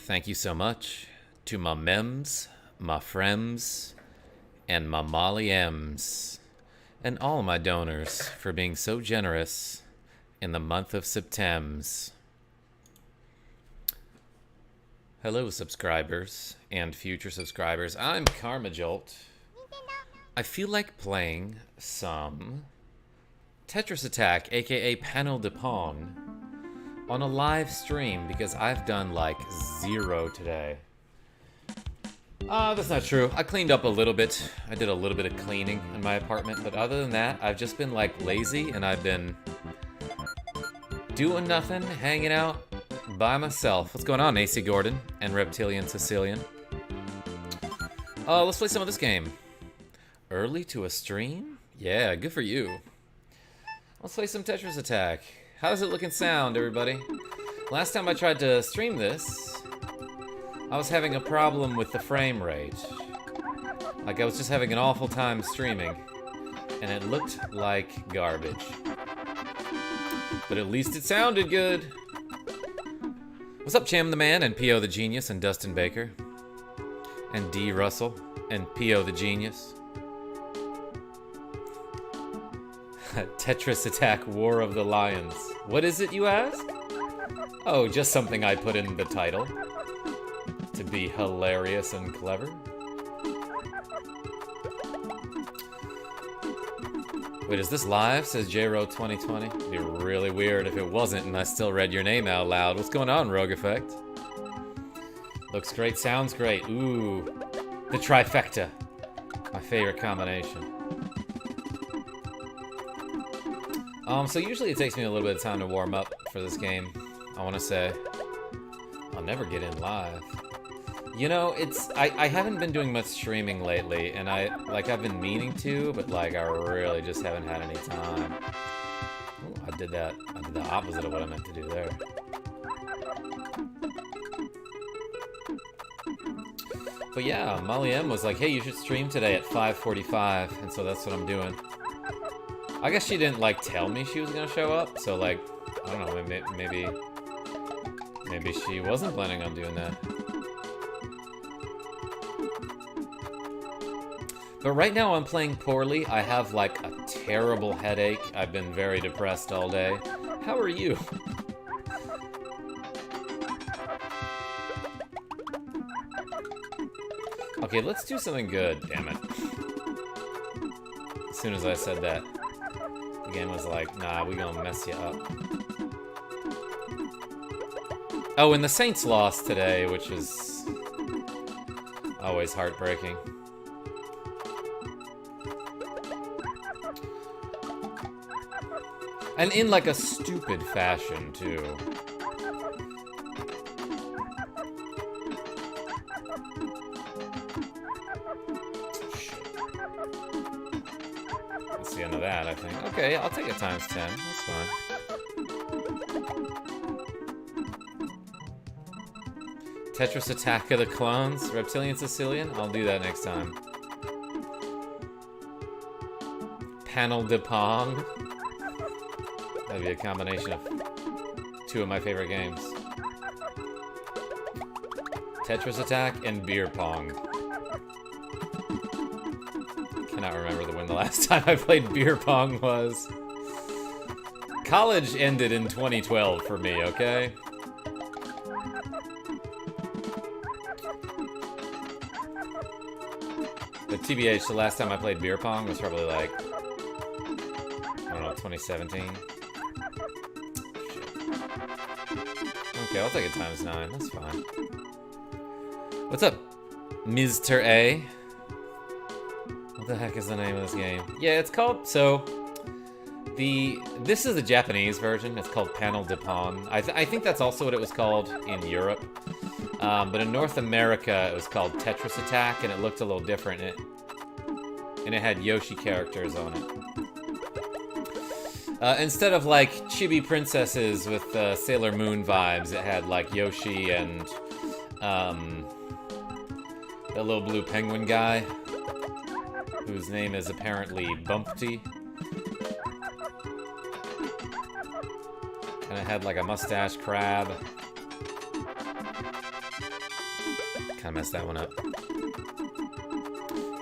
Thank you so much to my mems, my frems, and my Molly M's, and all my donors for being so generous in the month of Septems. Hello, subscribers and future subscribers. I'm KarmaJolt. I feel like playing some Tetris Attack, aka Panel de Pong, on a live stream because I've done like 0 today. That's not true. I cleaned up a little bit. I did a little bit of cleaning in my apartment, but other than that, I've just been like lazy and I've been doing nothing, hanging out by myself. What's going on, AC Gordon and Reptilian Sicilian? Let's play some of this game. Early to a stream? Yeah, good for you. Let's play some Tetris Attack. How's it look and sound, everybody? Last time I tried to stream this, I was having a problem with the frame rate. Like, I was just having an awful time streaming, and it looked like garbage. But at least it sounded good. What's up, Cham the Man, and P.O. the Genius, and Dustin Baker, and D. Russell, and P.O. the Genius. Tetris Attack War of the Lions. What is it, you ask? Oh, just something I put in the title to be hilarious and clever. Wait, is this live? Says JRO 2020. It'd be really weird if it wasn't and I still read your name out loud. What's going on, Rogue Effect? Looks great, sounds great. Ooh, the trifecta. My favorite combination. So usually it takes me a little bit of time to warm up for this game. I want to say I'll never get in live. You know, I haven't been doing much streaming lately, and I've been meaning to, but like I really just haven't had any time. Ooh, I did the opposite of what I meant to do there. But yeah, Molly M was like, "Hey, you should stream today at 5:45," and so that's what I'm doing. I guess she didn't like tell me she was gonna show up, so like, I don't know, maybe she wasn't planning on doing that. But right now I'm playing poorly. I have like a terrible headache. I've been very depressed all day. How are you? Okay, let's do something good, damn it. As soon as I said that, the game was like, nah, we gonna mess you up. Oh, and the Saints lost today, which is always heartbreaking. And in like a stupid fashion, too. That's the end of that, I think. Okay, I'll take it times 10. That's fine. Tetris Attack of the Clones? Reptilian Sicilian? I'll do that next time. Panel de Pong? That'd be a combination of 2 of my favorite games. Tetris Attack and Beer Pong. Cannot remember when the last time I played Beer Pong was. College ended in 2012 for me, okay? But TBH, the last time I played Beer Pong was probably like, I don't know, 2017. Okay, I'll take it times 9. That's fine. What's up, Mr. A? What the heck is the name of this game? Yeah, it's called, so, this is the Japanese version. It's called Panel de Pong. I think that's also what it was called in Europe. But in North America, it was called Tetris Attack, and it looked a little different. And it had Yoshi characters on it. Instead of like chibi princesses with Sailor Moon vibes, it had like Yoshi and that little blue penguin guy, whose name is apparently Bumpty. And it had like a mustache crab. Kind of messed that one up.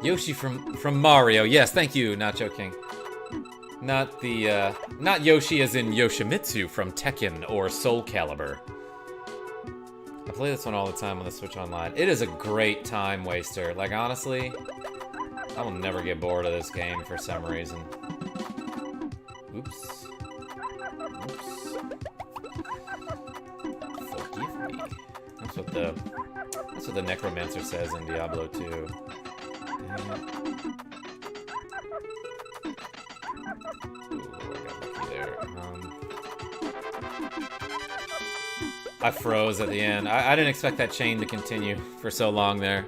Yoshi from Mario. Yes, thank you, Nacho King. Not the, not Yoshi as in Yoshimitsu from Tekken or Soul Calibur. I play this one all the time on the Switch Online. It is a great time waster. Like, honestly, I will never get bored of this game for some reason. Oops. Oops. Forgive me. That's what the Necromancer says in Diablo 2. Ooh, I got lucky there. I froze at the end. I didn't expect that chain to continue for so long there.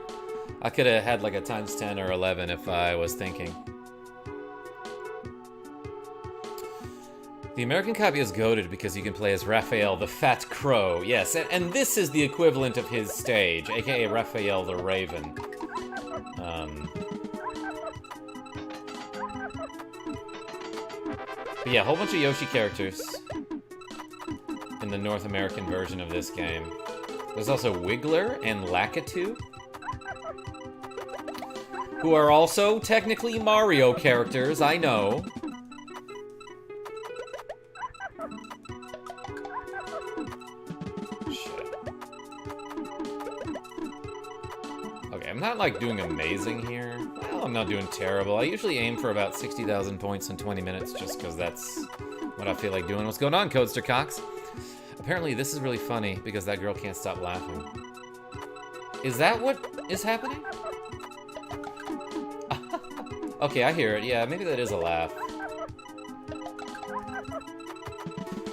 I could have had like a times 10 or 11 if I was thinking. The American copy is goated because you can play as Raphael the Fat Crow. Yes, and this is the equivalent of his stage, aka Raphael the Raven. But yeah, a whole bunch of Yoshi characters in the North American version of this game. There's also Wiggler and Lakitu, who are also technically Mario characters, I know. Okay, I'm not like doing amazing here. Well, I'm not doing terrible. I usually aim for about 60,000 points in 20 minutes just because that's what I feel like doing. What's going on, Codester Cox? Apparently this is really funny because that girl can't stop laughing. Is that what is happening? Okay, I hear it. Yeah, maybe that is a laugh.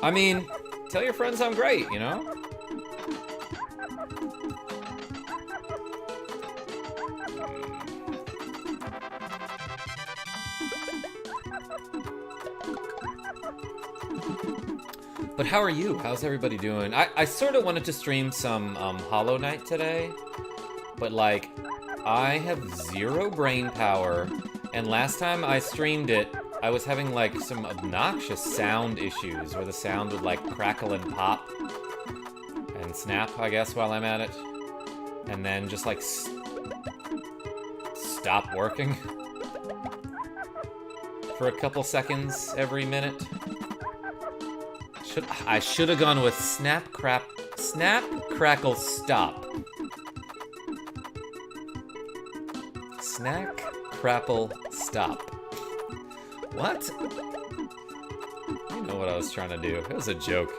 I mean, tell your friends I'm great, you know? But how are you? How's everybody doing? I sort of wanted to stream some Hollow Knight today, but like, I have zero brain power, and last time I streamed it, I was having like some obnoxious sound issues where the sound would like crackle and pop and snap, I guess, while I'm at it, and then just like stop working for a couple seconds every minute. I should have gone with snap, crackle, stop. Snack, crackle, stop. What? You know what I was trying to do. It was a joke.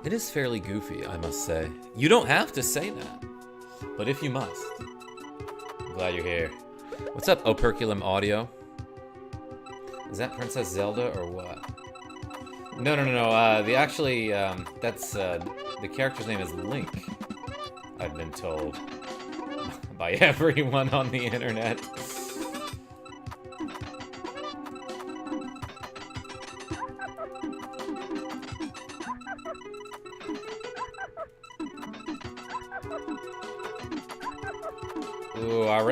It is fairly goofy, I must say. You don't have to say that, but if you must. I'm glad you're here. What's up, Operculum Audio? Is that Princess Zelda or what? No. That's, the character's name is Link, I've been told by everyone on the internet. Ooh, I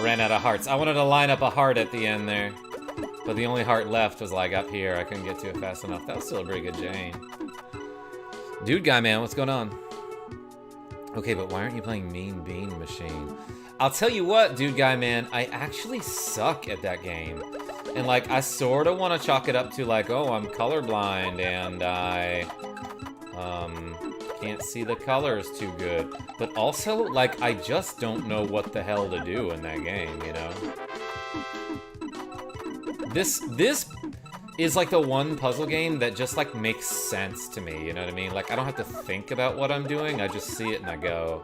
ran out of hearts. I wanted to line up a heart at the end there. But the only heart left was like up here. I couldn't get to it fast enough. That was still a pretty good Jane. Dude guy, man, what's going on? Okay, but why aren't you playing Mean Bean Machine? I'll tell you what, dude guy, man, I actually suck at that game. And like, I sort of want to chalk it up to like, oh, I'm colorblind and I can't see the colors too good. But also, like, I just don't know what the hell to do in that game, you know? This is like the one puzzle game that just like makes sense to me, you know what I mean? Like, I don't have to think about what I'm doing, I just see it and I go.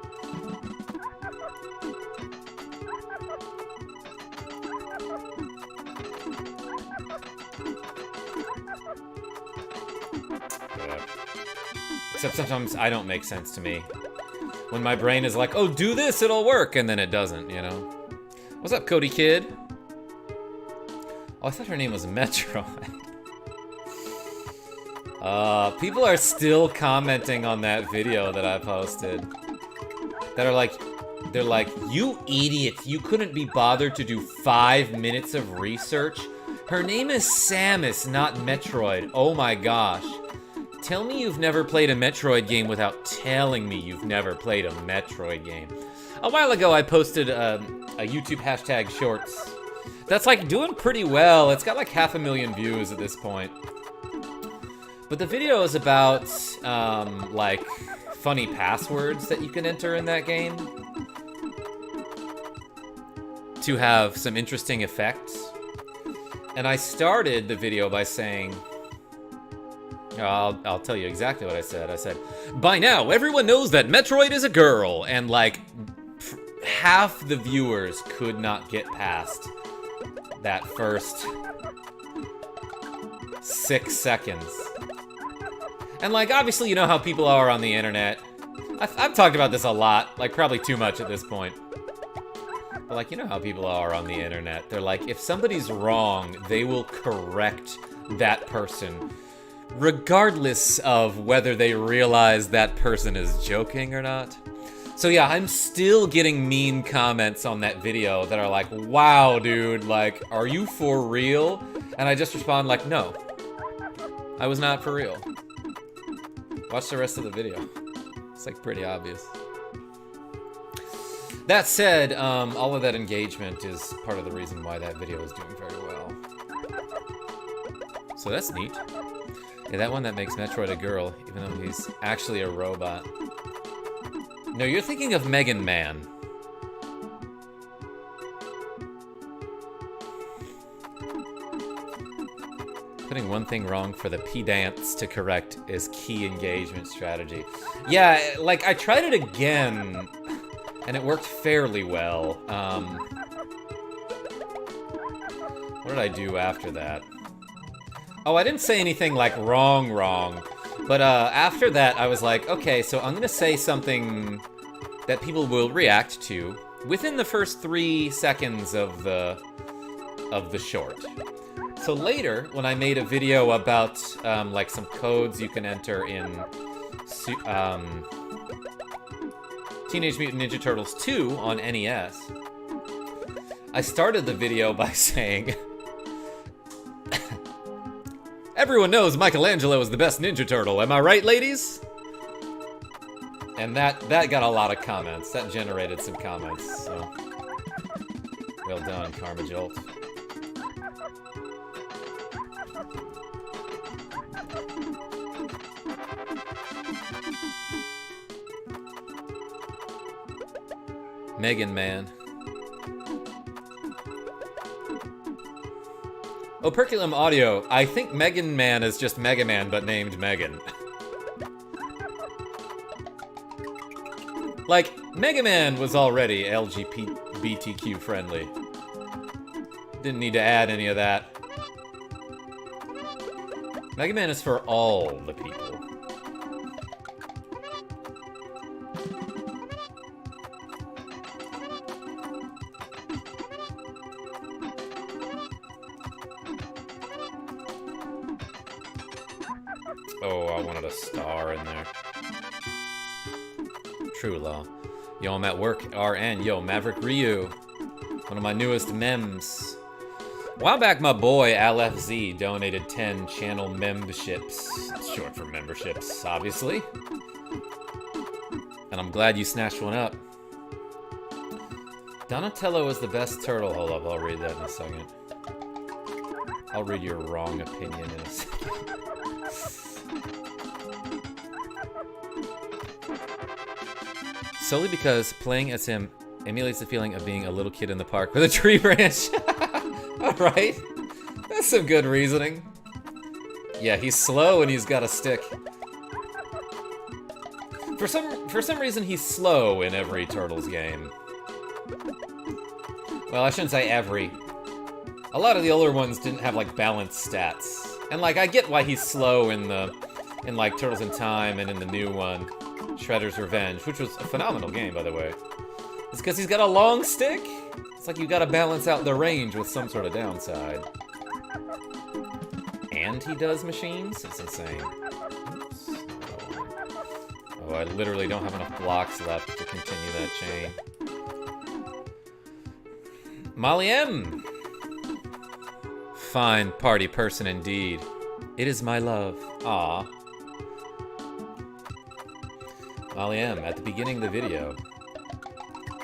Yeah. Except sometimes I don't make sense to me. When my brain is like, oh, do this, it'll work, and then it doesn't, you know? What's up, Cody Kid? Oh, I thought her name was Metro. People are still commenting on that video that I posted. That are like, they're like, you idiot, you couldn't be bothered to do 5 minutes of research? Her name is Samus, not Metroid. Oh my gosh. Tell me you've never played a Metroid game without telling me you've never played a Metroid game. A while ago, I posted a YouTube hashtag shorts. That's like doing pretty well. It's got like 500,000 views at this point. But the video is about like funny passwords that you can enter in that game to have some interesting effects. And I started the video by saying, I'll tell you exactly what I said. I said, by now, everyone knows that Metroid is a girl. And like, half the viewers could not get past that first 6 seconds. And like, obviously, you know how people are on the internet. I've talked about this a lot, like probably too much at this point. But like, you know how people are on the internet. They're like, if somebody's wrong, they will correct that person, regardless of whether they realize that person is joking or not. So yeah, I'm still getting mean comments on that video that are like, wow, dude, like, are you for real? And I just respond like, no, I was not for real. Watch the rest of the video. It's like pretty obvious. That said, all of that engagement is part of the reason why that video is doing very well. So that's neat. Yeah, that one that makes Metroid a girl, even though he's actually a robot. No, you're thinking of Megan Man. Putting one thing wrong for the pedants to correct is key engagement strategy. Yeah, like, I tried it again, and it worked fairly well. What did I do after that? Oh, I didn't say anything, like, wrong. But after that, I was like, okay, so I'm gonna say something that people will react to within the first 3 seconds of the short. So later, when I made a video about like some codes you can enter in Teenage Mutant Ninja Turtles 2 on NES, I started the video by saying, everyone knows Michelangelo is the best Ninja Turtle, am I right, ladies? And that got a lot of comments. That generated some comments, so well done, KarmaJolt. Megan Man. Operculum Audio, I think Megan Man is just Mega Man, but named Megan. Like, Mega Man was already LGBTQ friendly. Didn't need to add any of that. Mega Man is for all the people. Oh, I wanted a star in there. True Law. Yo, I'm at work, RN. Yo, Maverick Ryu. One of my newest memes. A while back, my boy, AlFZ, donated 10 channel memberships. It's short for memberships, obviously. And I'm glad you snatched one up. Donatello is the best turtle. Hold up, I'll read that in a second. I'll read your wrong opinion in a second. Solely because playing as him emulates the feeling of being a little kid in the park with a tree branch. Alright. That's some good reasoning. Yeah, he's slow and he's got a stick. For some reason, he's slow in every Turtles game. Well, I shouldn't say every. A lot of the older ones didn't have, like, balanced stats. And, like, I get why he's slow in like, Turtles in Time and in the new one, Shredder's Revenge, which was a phenomenal game, by the way. It's because he's got a long stick. It's like you gotta balance out the range with some sort of downside. And he does machines? It's insane. Oops. Oh, I literally don't have enough blocks left to continue that chain. Molly M! Fine party person indeed. It is my love. Aw. Molly M, at the beginning of the video,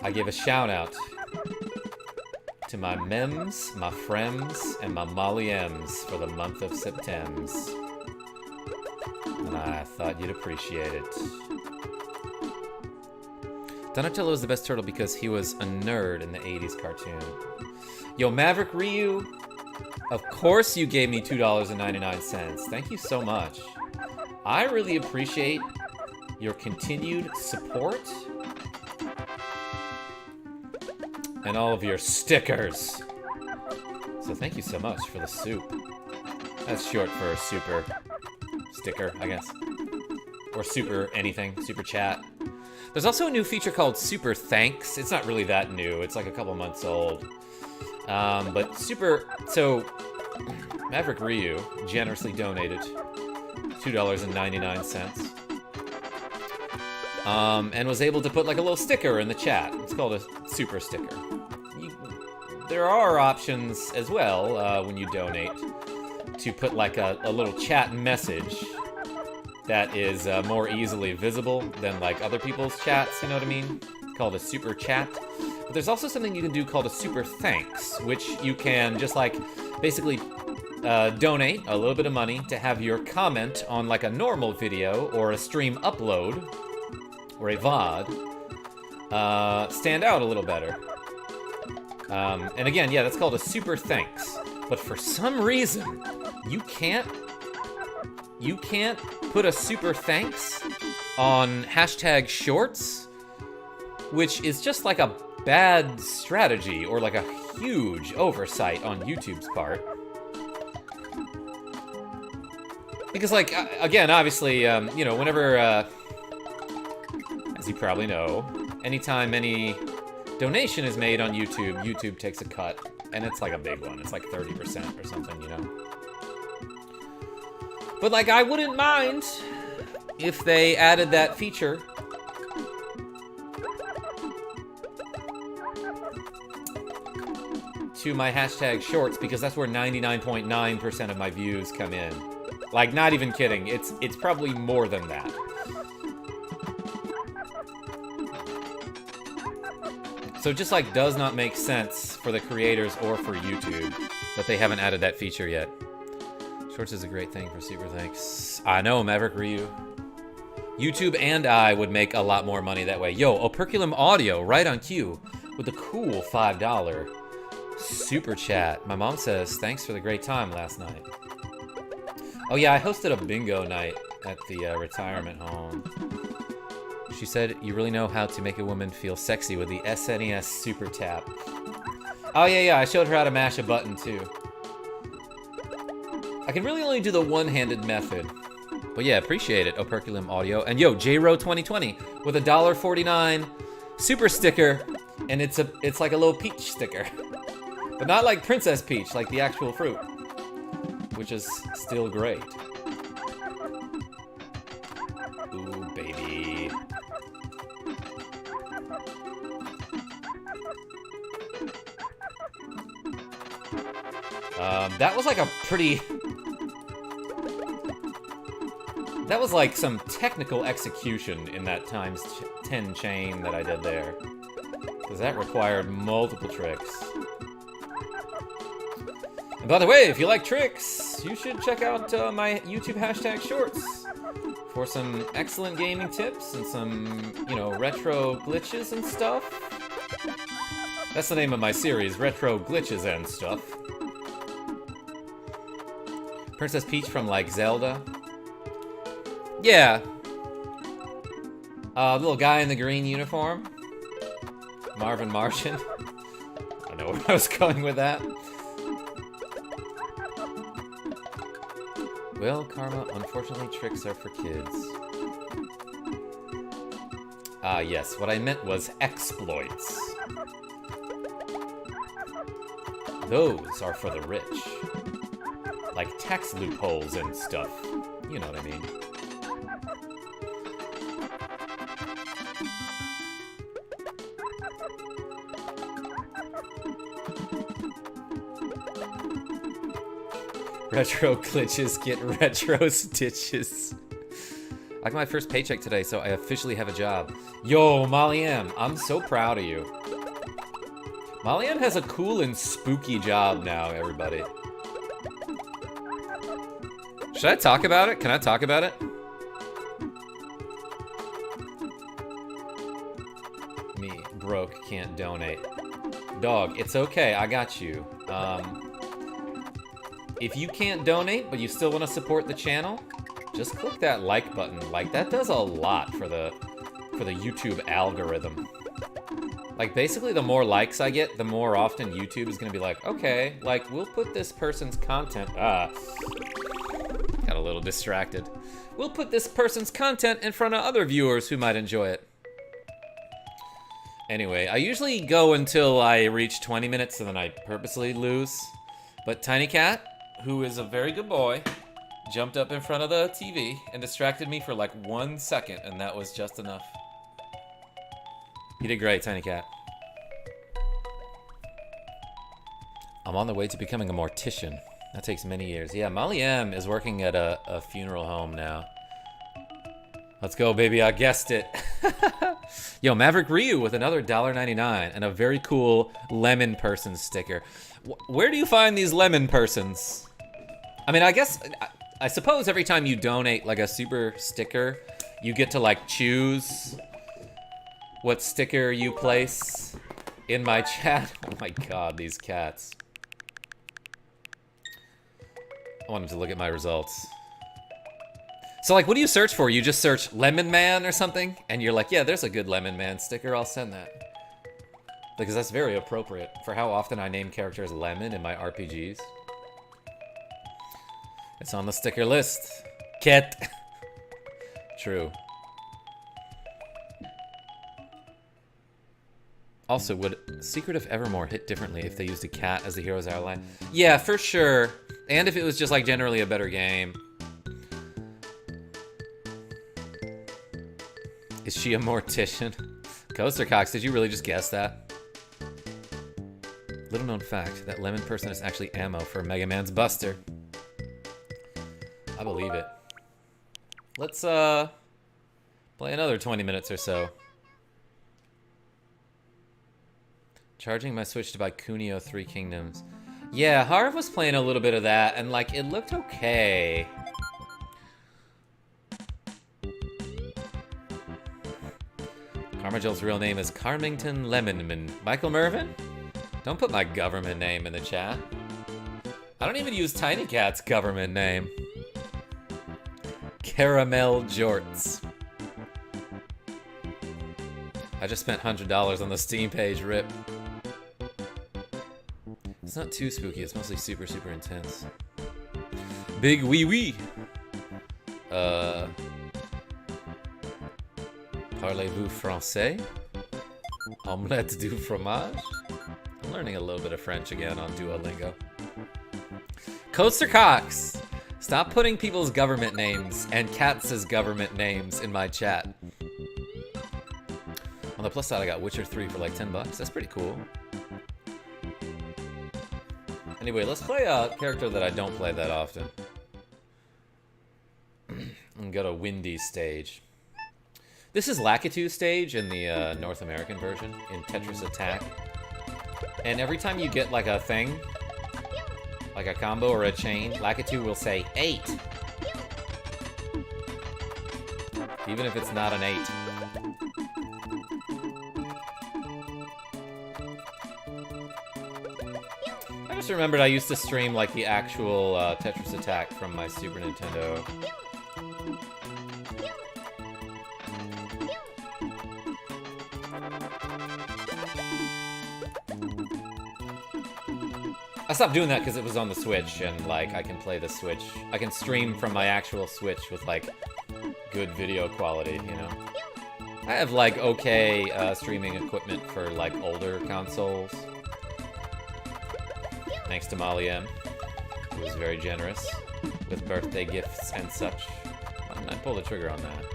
I gave a shout out to my mems, my frems, and my Molly M's for the month of September. And I thought you'd appreciate it. Donatello was the best turtle because he was a nerd in the 80s cartoon. Yo, Maverick Ryu, of course you gave me $2.99. Thank you so much. I really appreciate your continued support and all of your stickers. So thank you so much for the soup. That's short for super sticker, I guess. Or super anything, super chat. There's also a new feature called Super Thanks. It's not really that new. It's like a couple months old. But so Maverick Ryu generously donated $2.99. And was able to put like a little sticker in the chat. It's called a super sticker. There are options as well when you donate to put like a little chat message that is more easily visible than like other people's chats, you know what I mean? It's called a super chat. But there's also something you can do called a super thanks, which you can just like basically donate a little bit of money to have your comment on like a normal video or a stream upload or a VOD stand out a little better. And again, yeah, that's called a super thanks. But for some reason, you can't put a super thanks on hashtag shorts, which is just like a bad strategy or like a huge oversight on YouTube's part. Because like, again, obviously, you know, whenever, as you probably know, anytime any donation is made on YouTube, YouTube takes a cut, and it's like a big one. It's like 30% or something, you know? But like, I wouldn't mind if they added that feature to my hashtag shorts, because that's where 99.9% of my views come in. Like, not even kidding. It's probably more than that. So it just like does not make sense for the creators or for YouTube that they haven't added that feature yet. Shorts is a great thing for super thanks. I know, Maverick Ryu. YouTube and I would make a lot more money that way. Yo, Operculum Audio, right on cue, with the cool $5 super chat. My mom says, thanks for the great time last night. Oh yeah, I hosted a bingo night at the retirement home. She said, you really know how to make a woman feel sexy with the SNES Super Tap. Oh yeah, I showed her how to mash a button too. I can really only do the one-handed method. But yeah, appreciate it, Operculum Audio. And yo, JRO2020 with a $1.49 super sticker, and it's like a little peach sticker. But not like Princess Peach, like the actual fruit. Which is still great. Ooh, baby. That was like a pretty... That was like some technical execution in that times 10 chain that I did there. Because that required multiple tricks. And by the way, if you like tricks, you should check out my YouTube hashtag shorts for some excellent gaming tips and some, you know, retro glitches and stuff. That's the name of my series, Retro Glitches and Stuff. Princess Peach from, like, Zelda. Yeah. Little guy in the green uniform. Marvin Martian. I don't know where I was going with that. Well, Karma, unfortunately, tricks are for kids. Yes, what I meant was exploits. Those are for the rich. Like tax loopholes and stuff. You know what I mean. Retro glitches get retro stitches. I got my first paycheck today, so I officially have a job. Yo, Molly M, I'm so proud of you. Molly M has a cool and spooky job now, everybody. Should I talk about it? Can I talk about it? Me, broke, can't donate. Dog, it's okay, I got you. If you can't donate, but you still want to support the channel, just click that like button. Like, that does a lot for the YouTube algorithm. Like, basically, the more likes I get, the more often YouTube is gonna be like, okay, like, we'll put this person's content, got a little distracted. We'll put this person's content in front of other viewers who might enjoy it. Anyway, I usually go until I reach 20 minutes and then I purposely lose. But Tiny Cat, who is a very good boy, jumped up in front of the TV and distracted me for like 1 second, and that was just enough. You did great, Tiny Cat. I'm on the way to becoming a mortician. That takes many years. Yeah, Molly M is working at a funeral home now. Let's go, baby, I guessed it. Yo, Maverick Ryu with another $1.99 and a very cool lemon person sticker. Where do you find these lemon persons? I mean, I suppose every time you donate like a super sticker, you get to like choose what sticker you place in my chat. Oh my god, these cats. I want him to look at my results. So like, what do you search for? You just search Lemon Man or something? And you're like, yeah, there's a good Lemon Man sticker, I'll send that. Because that's very appropriate for how often I name characters Lemon in my RPGs. It's on the sticker list. Ket. True. Also, would Secret of Evermore hit differently if they used a cat as the hero's outline? Yeah, for sure. And if it was just like generally a better game. Is she a mortician? Coaster Cox, did you really just guess that? Little known fact, that lemon person is actually ammo for Mega Man's Buster. I believe it. Let's play another 20 minutes or so. Charging my Switch to buy Kunio 3 Kingdoms. Yeah, Harv was playing a little bit of that, and like, it looked okay. KarmaJolt's real name is Carmington Lemonman. Michael Mervin? Don't put my government name in the chat. I don't even use Tiny Cat's government name. Caramel Jorts. I just spent $100 on the Steam page, rip. It's not too spooky, it's mostly super, super intense. Big wee wee. Parlez-vous français? Omelette du fromage? I'm learning a little bit of French again on Duolingo. Coaster Cox! Stop putting people's government names and Katz's government names in my chat. On the plus side, I got Witcher 3 for like 10 bucks. That's pretty cool. Anyway, let's play a character that I don't play that often. And go to Windy stage. This is Lakitu stage in the North American version in Tetris Attack. And every time you get like a thing, like a combo or a chain, Lakitu will say 8. Even if it's not an 8. I just remembered I used to stream like the actual Tetris Attack from my Super Nintendo. I stopped doing that because it was on the Switch, and like I can play the Switch. I can stream from my actual Switch with like good video quality, you know? I have like okay streaming equipment for like older consoles. Thanks to Molly M, who was very generous with birthday gifts and such. Why didn't I pull the trigger on that?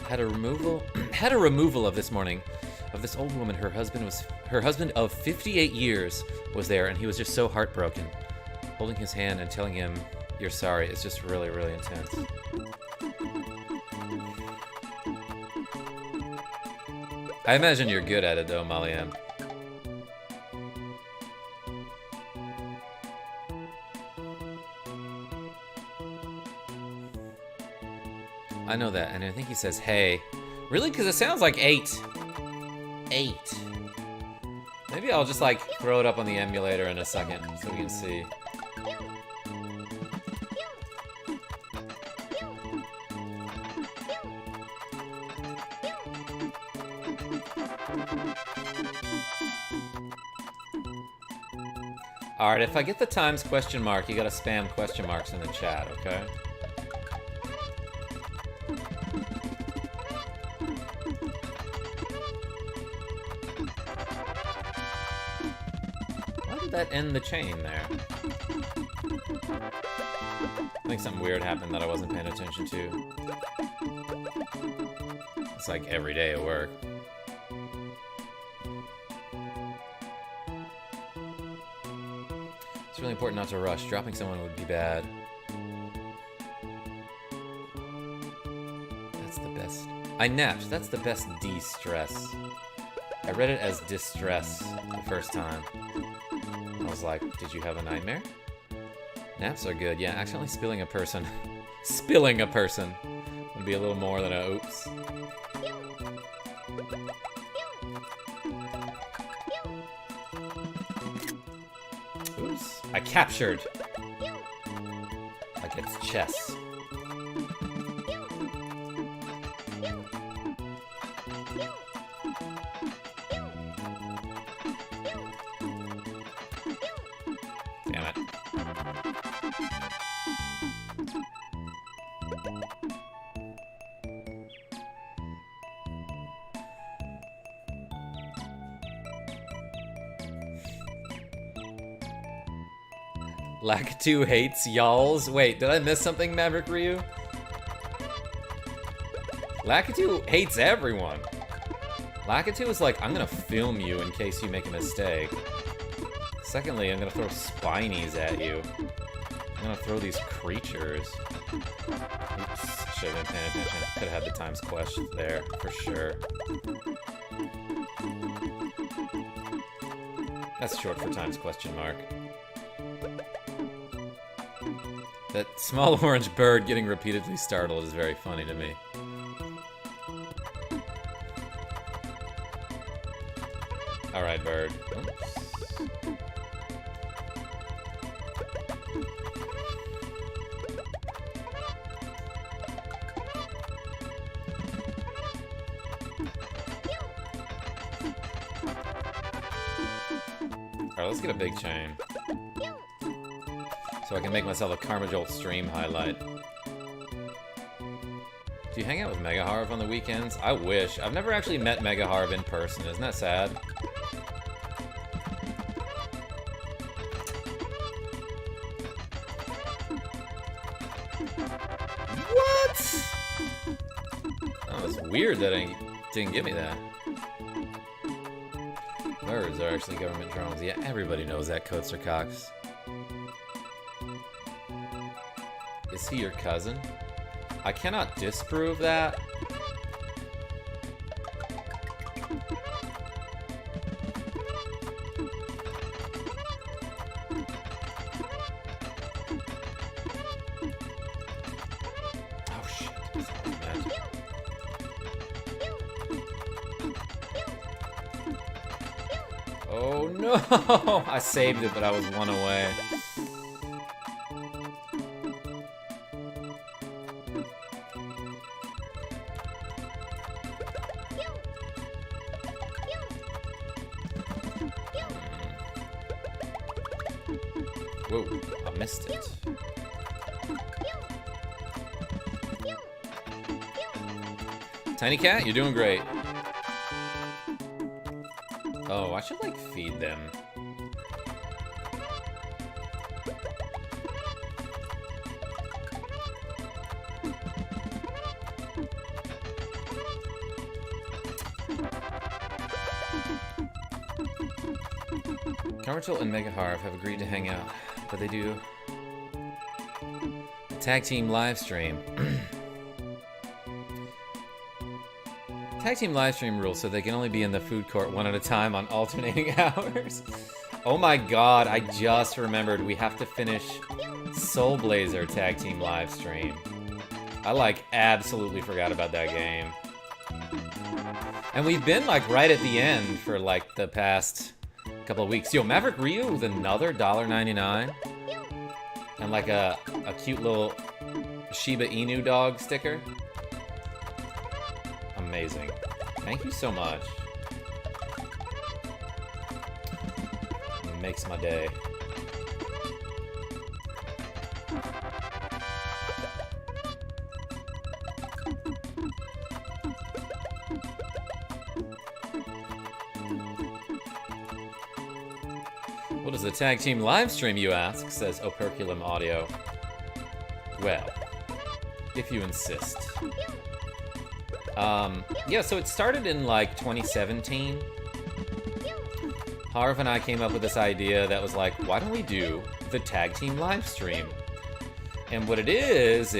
Had a removal of this morning of this old woman. Her husband of 58 years was there, and he was just so heartbroken. Holding his hand and telling him you're sorry is just really, really intense. I imagine you're good at it though, Maliam. I know that, and I think he says, hey. Really? Because it sounds like 8. 8. Maybe I'll just, like, throw it up on the emulator in a second so we can see. Alright, if I get the times question mark, you gotta spam question marks in the chat, okay? That end the chain there. I think something weird happened that I wasn't paying attention to. It's like every day at work. It's really important not to rush. Dropping someone would be bad. That's the best. I napped. That's the best de-stress. I read it as distress the first time. I was like, did you have a nightmare? Naps are good. Yeah, accidentally spilling a person. Spilling a person would be a little more than a oops. Oops. I captured. Like it's chess. Lakitu hates y'alls. Wait, did I miss something, Maverick Ryu? Lakitu hates everyone. Lakitu is like, I'm gonna film you in case you make a mistake. Secondly, I'm gonna throw spinies at you. I'm gonna throw these creatures. Oops, should have been paying attention. Could have had the times question there, for sure. That's short for times question mark. That small orange bird getting repeatedly startled is very funny to me. Alright, bird. Oops. Alright, let's get a big chain. So I can make myself a KarmaJolt stream highlight. Do you hang out with Megaharv on the weekends? I wish. I've never actually met Megaharv in person. Isn't that sad? What? Oh, it's weird that it didn't give me that. Birds are actually government drones. Yeah, everybody knows that, Coaster Cox. Is he your cousin? I cannot disprove that. Oh shit. Oh no! I saved it, but I was one away. Whoa, I missed it. Tiny cat, you're doing great. Oh, I should, like, feed them. KarmaJolt and Mega Harv have agreed to hang out, but they do tag team live stream. Tag team live stream rules so they can only be in the food court one at a time on alternating hours. Oh my god, I just remembered we have to finish Soul Blazer tag team live stream. I like absolutely forgot about that game. And we've been like right at the end for like the past couple of weeks. Yo, Maverick Ryu with another $1.99 and like a cute little Shiba Inu dog sticker. Amazing. Thank you so much. It makes my day. What is the tag team live stream, you ask? Says Operculum Audio. Well, if you insist. Yeah, so it started in like 2017. Harv and I came up with this idea that was like, why don't we do the tag team live stream? And what it is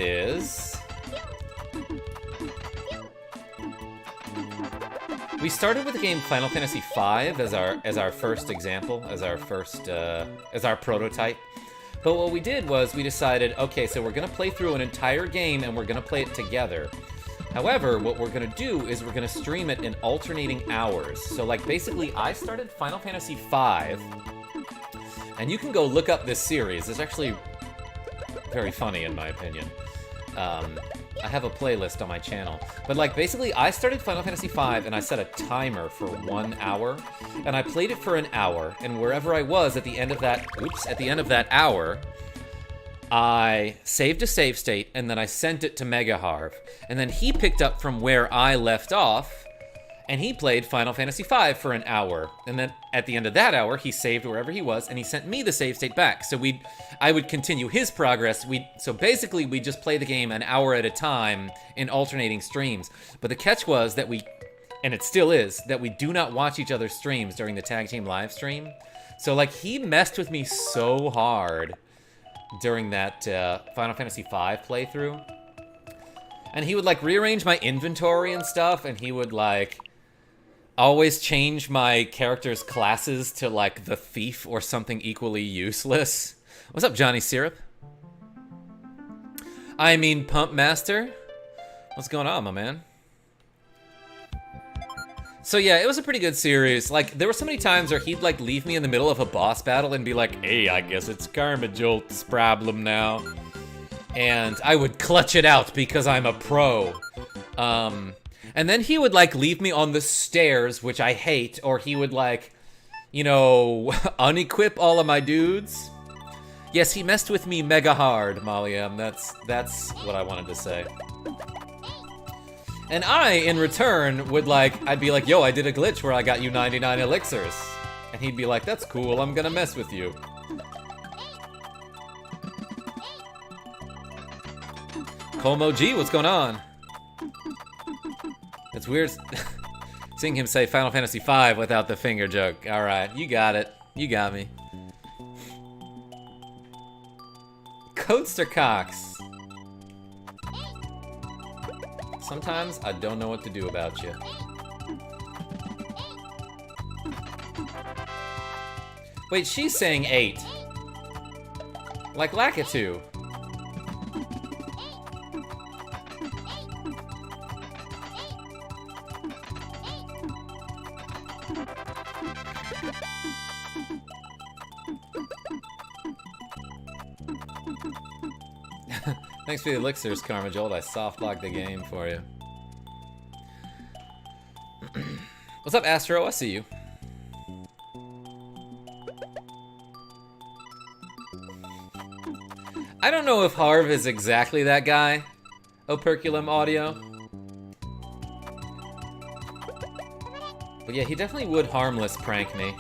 we started with the game Final Fantasy V as our first example, as our prototype. But what we did was we decided, okay, so we're gonna play through an entire game and we're gonna play it together. However, what we're gonna do is we're gonna stream it in alternating hours. So like basically I started Final Fantasy V, and you can go look up this series. It's actually very funny in my opinion. I have a playlist on my channel. But like basically I started Final Fantasy V and I set a timer for 1 hour, and I played it for an hour, and wherever I was at the end of that, hour, I saved a save state, and then I sent it to Mega Harv. And then he picked up from where I left off, and he played Final Fantasy V for an hour. And then at the end of that hour, he saved wherever he was, and he sent me the save state back. So I would continue his progress. So basically, we just play the game an hour at a time in alternating streams. But the catch was that and it still is, that we do not watch each other's streams during the tag team live stream. So like, he messed with me so hard during that Final Fantasy V playthrough. And he would like rearrange my inventory and stuff, and he would like always change my character's classes to like the thief or something equally useless. What's up, Johnny Syrup? I mean, Pump Master? What's going on, my man? So yeah, it was a pretty good series. Like, there were so many times where he'd like leave me in the middle of a boss battle and be like, hey, I guess it's KarmaJolt's problem now. And I would clutch it out because I'm a pro. And then he would like leave me on the stairs, which I hate, or he would like, you know, unequip all of my dudes. Yes, he messed with me mega hard, Maliam. That's what I wanted to say. And I, in return, I'd be like, yo, I did a glitch where I got you 99 elixirs. And he'd be like, that's cool, I'm gonna mess with you. Como G, what's going on? It's weird seeing him say Final Fantasy V without the finger joke. Alright, you got it. You got me. Coaster Cox. Sometimes I don't know what to do about you. Wait, she's saying 8. Like Lakitu. Thanks for the elixirs, KarmaJolt. I soft-locked the game for you. What's up, Astro? I see you. I don't know if Harv is exactly that guy. Operculum Audio. But yeah, he definitely would harmless prank me.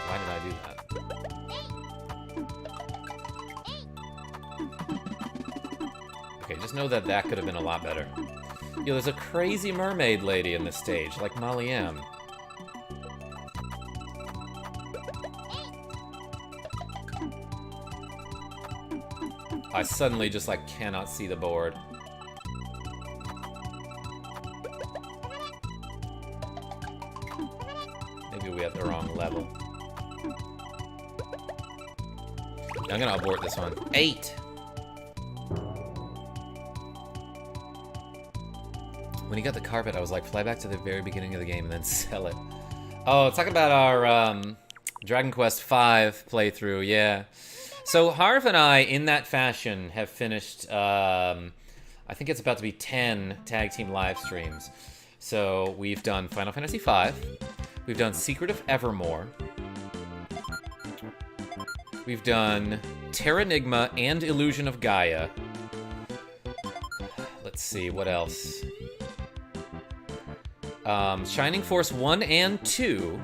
Why did I do that? Okay, just know that that could have been a lot better. Yo, there's a crazy mermaid lady in this stage, like Molly M. I suddenly just, like, cannot see the board. Maybe we have the wrong level. I'm gonna abort this one. 8! When he got the carpet, I was like, fly back to the very beginning of the game and then sell it. Oh, talking about our Dragon Quest V playthrough, yeah. So Harv and I, in that fashion, have finished, I think it's about to be 10 tag team live streams. So we've done Final Fantasy V, we've done Secret of Evermore, we've done Terranigma and Illusion of Gaia. Let's see, what else? Shining Force 1 and 2.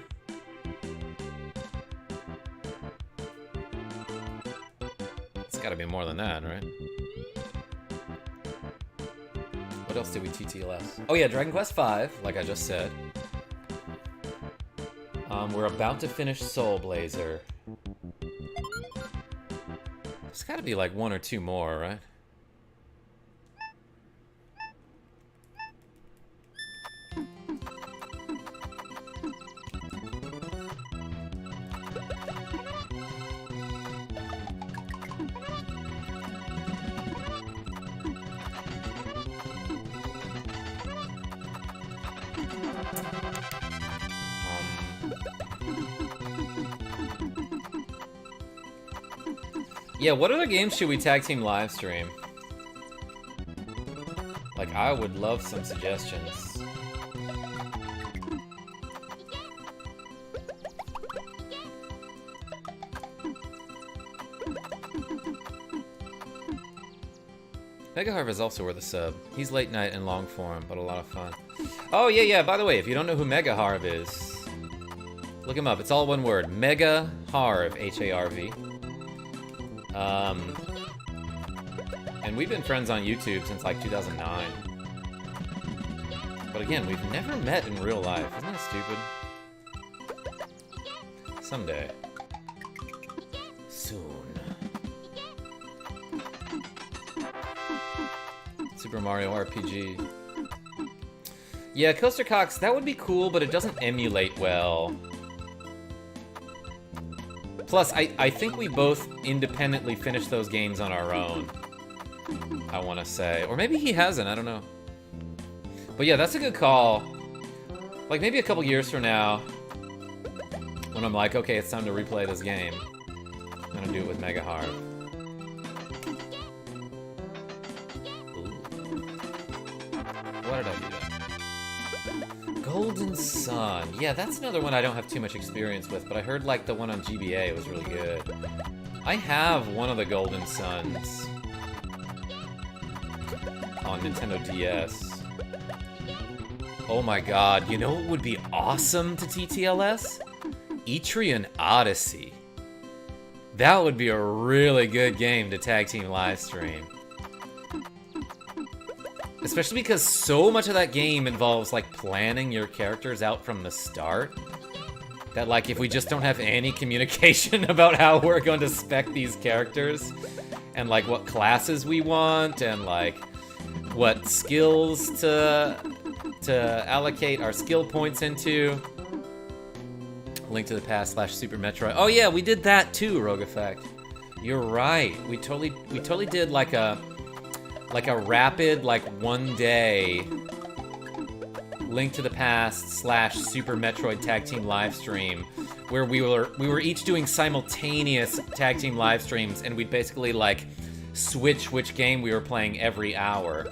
It's gotta be more than that, right? What else did we TTLS? Oh yeah, Dragon Quest V, like I just said. We're about to finish Soul Blazer. There's gotta be like 1 or 2 more, right? Yeah, what other games should we tag team live stream? Like, I would love some suggestions. Mega Harv is also worth a sub. He's late night and long form, but a lot of fun. Oh, yeah, by the way, if you don't know who Mega Harv is, look him up. It's all one word. Mega Harv, H-A-R-V. And we've been friends on YouTube since like 2009. But again, we've never met in real life. Isn't that stupid? Someday. Soon. Super Mario RPG. Yeah, Coaster Cox, that would be cool, but it doesn't emulate well. Plus, I think we both independently finished those games on our own, I want to say. Or maybe he hasn't, I don't know. But yeah, that's a good call. Like, maybe a couple years from now, when I'm like, okay, it's time to replay this game, I'm gonna do it with Mega Harv. Why did I do that? Golden Sun. Yeah, that's another one I don't have too much experience with, but I heard like the one on GBA was really good. I have one of the Golden Suns on Nintendo DS. Oh my god, you know what would be awesome to TTLS? Etrian Odyssey. That would be a really good game to tag team live stream. Especially because so much of that game involves, like, planning your characters out from the start. That, like, if we just don't have any communication about how we're going to spec these characters, and, like, what classes we want, and, like, what skills to allocate our skill points into. Link to the Past / Super Metroid. Oh yeah, we did that too, Rogue Effect. You're right. We totally did, like a rapid, like, 1 day Link to the Past / Super Metroid tag team live stream, where we were each doing simultaneous tag team live streams, and we'd basically, like, switch which game we were playing every hour.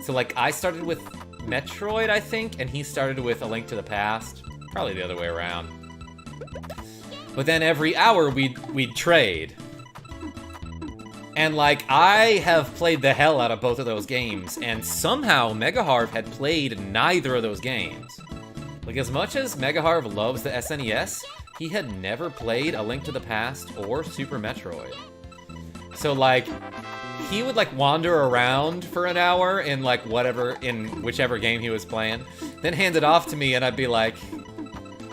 So, like, I started with Metroid, I think, and he started with A Link to the Past. Probably the other way around. But then every hour we'd trade. And, like, I have played the hell out of both of those games, and somehow Mega Harv had played neither of those games. Like, as much as Mega Harv loves the SNES, he had never played A Link to the Past or Super Metroid. So, like, he would, like, wander around for an hour in, like, whichever game he was playing, then hand it off to me, and I'd be like,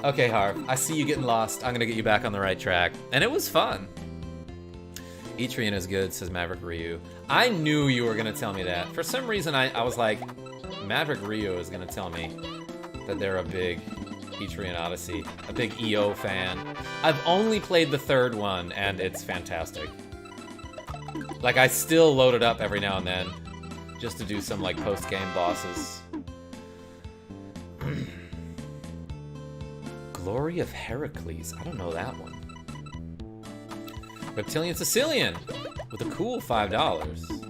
okay, Harv, I see you getting lost. I'm gonna get you back on the right track. And it was fun. Etrian is good, says Maverick Ryu. I knew you were gonna tell me that. For some reason, I was like, Maverick Ryu is gonna tell me that they're a big Etrian Odyssey, a big EO fan. I've only played the third one, and it's fantastic. Like, I still load it up every now and then, just to do some, like, post-game bosses. Glory of Heracles. I don't know that one. Reptilian Sicilian with a cool $5.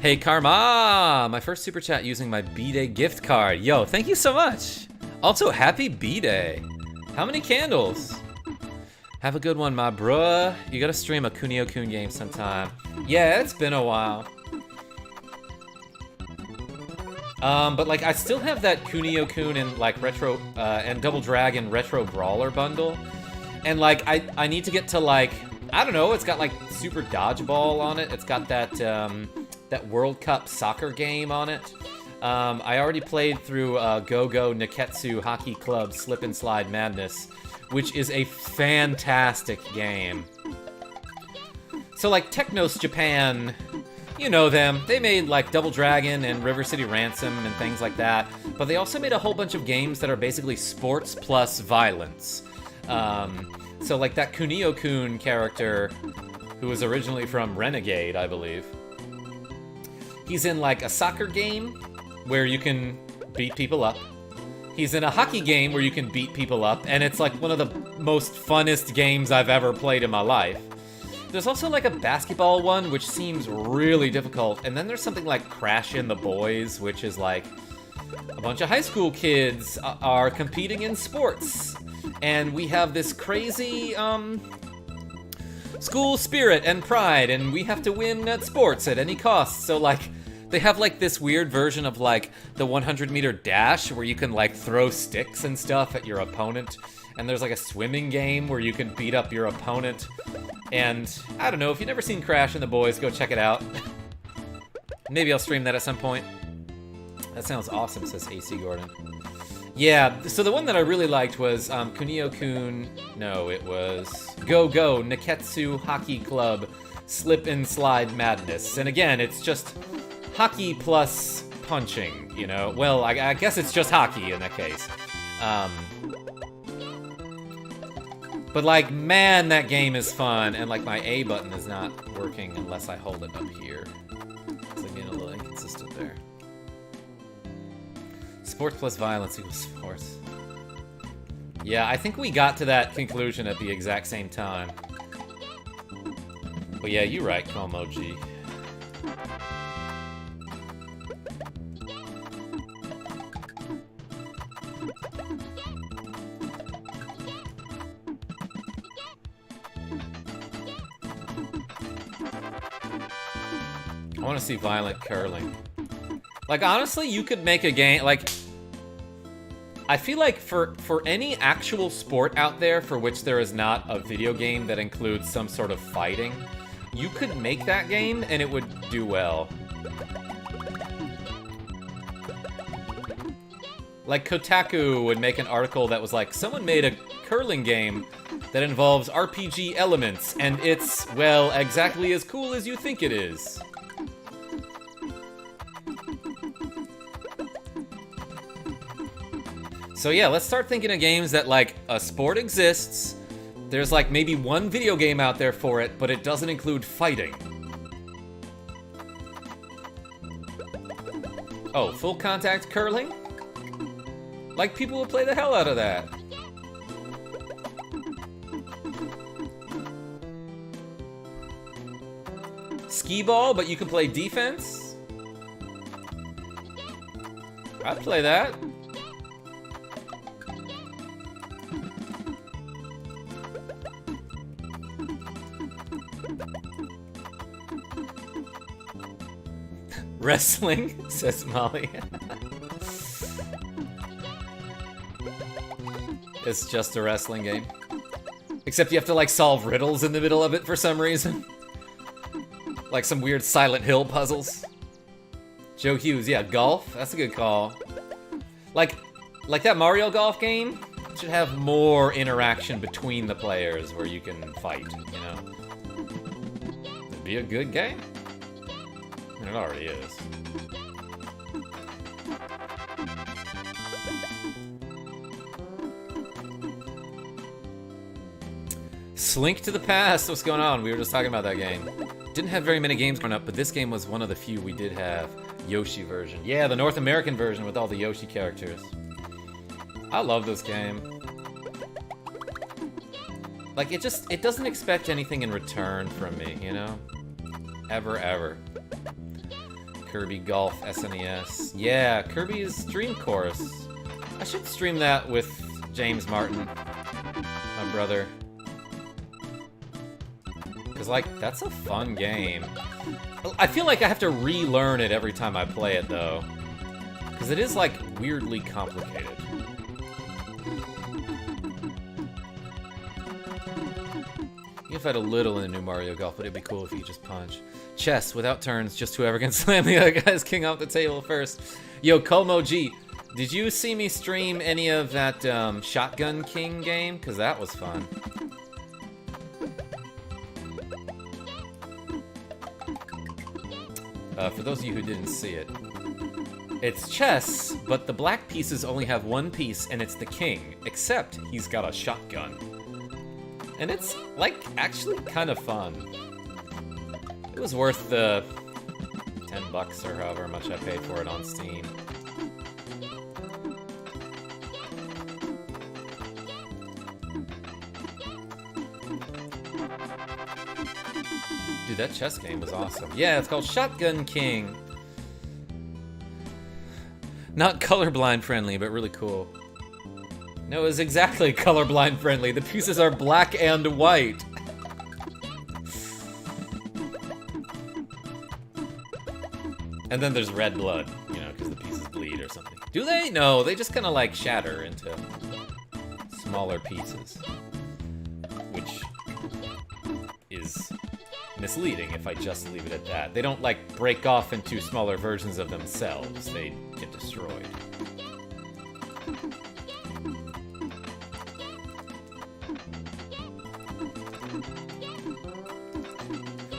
Hey, Karma! My first super chat using my B-Day gift card. Yo, thank you so much. Also, happy B-Day. How many candles? Have a good one, my bruh. You gotta stream a Kunio-kun game sometime. Yeah, it's been a while. But like, I still have that Kunio-kun and like retro, and Double Dragon retro brawler bundle. And like, I need to get to like, I don't know, it's got like Super Dodgeball on it. It's got that, that World Cup soccer game on it. I already played through Go-Go Neketsu Hockey Club Slip and Slide Madness, which is a fantastic game. So like Technos Japan, you know them. They made like Double Dragon and River City Ransom and things like that. But they also made a whole bunch of games that are basically sports plus violence. So like that Kunio-kun character, who was originally from Renegade, I believe. He's in like a soccer game where you can beat people up. He's in a hockey game where you can beat people up, and it's like one of the most funnest games I've ever played in my life. There's also like a basketball one, which seems really difficult, and then there's something like Crash in the Boys, which is like a bunch of high school kids are competing in sports, and we have this crazy school spirit and pride, and we have to win at sports at any cost. So like, they have like this weird version of like the 100-meter dash where you can like throw sticks and stuff at your opponent. And there's like a swimming game where you can beat up your opponent. And I don't know, if you've never seen Crash and the Boys, go check it out. Maybe I'll stream that at some point. That sounds awesome, says AC Gordon. Yeah, so the one that I really liked was Kunio-kun. No, it was Go-Go Neketsu Hockey Club Slip and Slide Madness. And again, it's just hockey plus punching, you know? Well, I guess it's just hockey in that case. But like, man, that game is fun, and like my A button is not working unless I hold it up here. So I'm getting a little inconsistent there. Sports plus violence equals sports. Yeah, I think we got to that conclusion at the exact same time. But yeah, you're right, KarmaJolt. I want to see violent curling. Like, honestly, you could make a game, like, I feel like for any actual sport out there for which there is not a video game that includes some sort of fighting, you could make that game and it would do well. Like, Kotaku would make an article that was like, someone made a curling game that involves RPG elements, and it's, well, exactly as cool as you think it is. So yeah, let's start thinking of games that, like, a sport exists, there's like maybe one video game out there for it, but it doesn't include fighting. Oh, full contact curling? Like, people will play the hell out of that. Skee ball, but you can play defense? I'd play that. Wrestling, says Molly. It's just a wrestling game. Except you have to, like, solve riddles in the middle of it for some reason. Like some weird Silent Hill puzzles. Joe Hughes, yeah, golf? That's a good call. Like that Mario Golf game should have more interaction between the players where you can fight, you know? should be a good game. And it already is. Slink to the Past, what's going on? We were just talking about that game. Didn't have very many games growing up, but this game was one of the few we did have. Yoshi version. Yeah, the North American version with all the Yoshi characters. I love this game. Like, it doesn't expect anything in return from me, you know? Ever, ever. Kirby Golf SNES. Yeah, Kirby's Dream Course. I should stream that with James Martin, my brother. Because, like, that's a fun game. I feel like I have to relearn it every time I play it, though. Because it is, like, weirdly complicated. If I had a little in the new Mario Golf, but it'd be cool if you could just punch. Chess, without turns, just whoever can slam the other guy's king off the table first. Yo, KarmaJolt, did you see me stream any of that Shotgun King game? Because that was fun. For those of you who didn't see it, it's chess, but the black pieces only have one piece, and it's the king, except he's got a shotgun. And it's, like, actually kind of fun. It was worth the $10 or however much I paid for it on Steam. Dude, that chess game was awesome. Yeah, it's called Shotgun King. Not colorblind friendly, but really cool. No, it's exactly colorblind friendly. The pieces are black and white. And then there's red blood, you know, because the pieces bleed or something. Do they? No, they just kind of like shatter into smaller pieces. Which is misleading if I just leave it at that. They don't like break off into smaller versions of themselves. They get destroyed.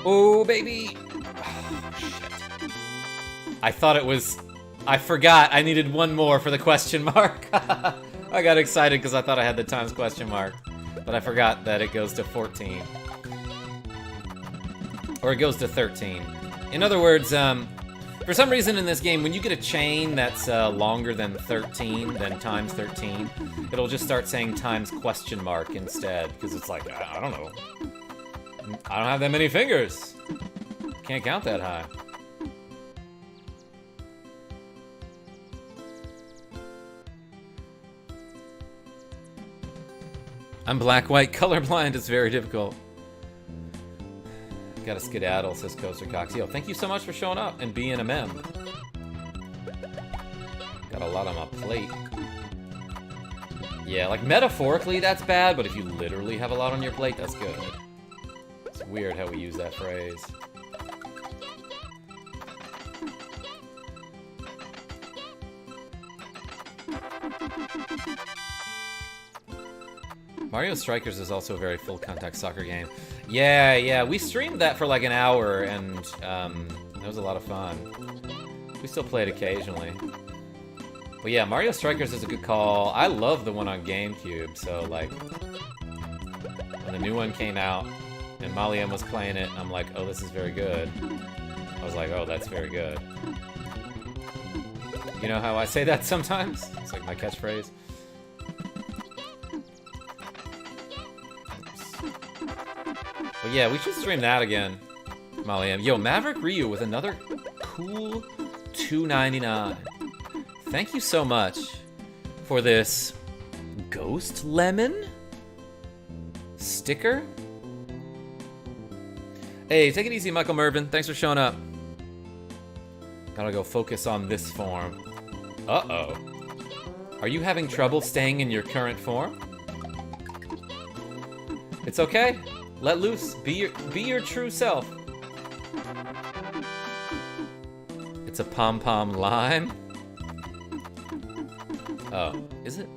Oh, baby! Oh, shit. I thought it was... I forgot I needed one more for the question mark. I got excited because I thought I had the times question mark. But I forgot that it goes to 14. Or it goes to 13. In other words, for some reason in this game, when you get a chain that's longer than 13, than times 13, it'll just start saying times question mark instead. Because it's like, I don't know. I don't have that many fingers. Can't count that high. I'm black-white colorblind. It's very difficult. Got a skedaddle, says Coaster Cox. Yo, thank you so much for showing up and being a mem. Got a lot on my plate. Yeah, like metaphorically that's bad, but if you literally have a lot on your plate, that's good. It's weird how we use that phrase. Mario Strikers is also a very full contact soccer game. Yeah, we streamed that for like an hour, and that was a lot of fun. We still play it occasionally. But yeah, Mario Strikers is a good call. I love the one on GameCube, so like, when the new one came out, and Maliam was playing it, and I'm like, oh, this is very good. I was like, oh, that's very good. You know how I say that sometimes? It's like my catchphrase. But yeah, we should stream that again, Maliam. Yo, Maverick Ryu with another cool $2.99. Thank you so much for this Ghost Lemon sticker. Hey, take it easy, Michael Mervin. Thanks for showing up. Gotta go focus on this form. Uh-oh. Are you having trouble staying in your current form? It's okay. Let loose. Be your true self. It's a pom-pom lime. Oh, is it?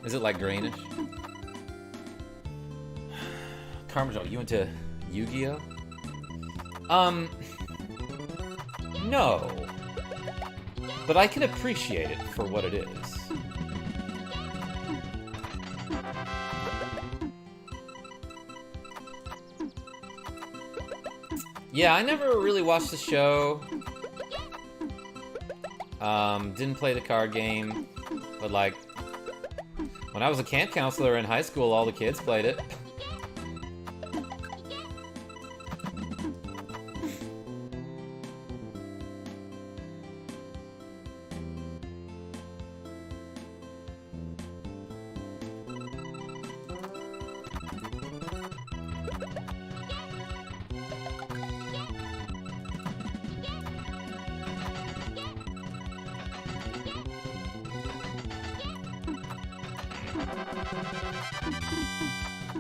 Is it like greenish? KarmaJolt, you into Yu-Gi-Oh? No. But I can appreciate it for what it is. Yeah, I never really watched the show. Didn't play the card game. But, like, when I was a camp counselor in high school, all the kids played it.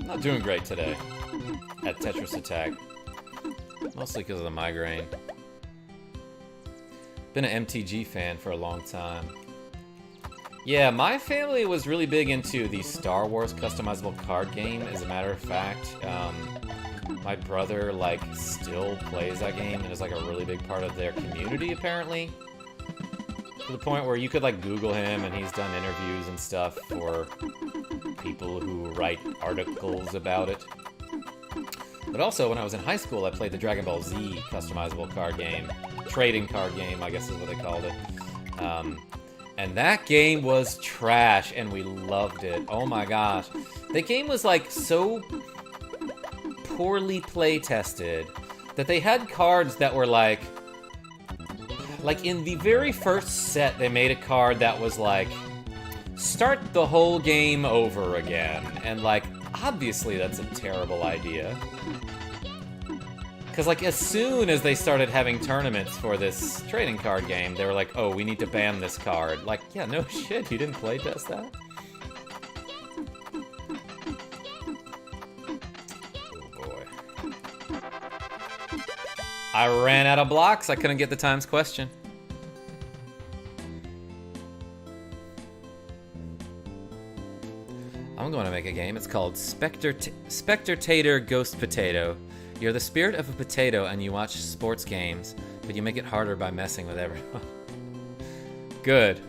Not doing great today at Tetris Attack. Mostly because of the migraine. Been an MTG fan for a long time. Yeah, my family was really big into the Star Wars customizable card game, as a matter of fact. My brother, like, still plays that game and is, like, a really big part of their community, apparently. To the point where you could, like, Google him and he's done interviews and stuff for people who write articles about it. But also, when I was in high school, I played the Dragon Ball Z customizable card game. Trading card game, I guess is what they called it. And that game was trash, and we loved it. Oh my gosh. The game was, like, so poorly play-tested that they had cards that were, like, in the very first set, they made a card that was, like, start the whole game over again. And, like, obviously that's a terrible idea. Because, like, as soon as they started having tournaments for this trading card game, they were like, oh, we need to ban this card. Like, yeah, no shit, you didn't playtest that? Oh, boy. I ran out of blocks. I couldn't get the times question. I'm going to make a game. It's called Spectator Ghost Potato. You're the spirit of a potato and you watch sports games, but you make it harder by messing with everyone. Good.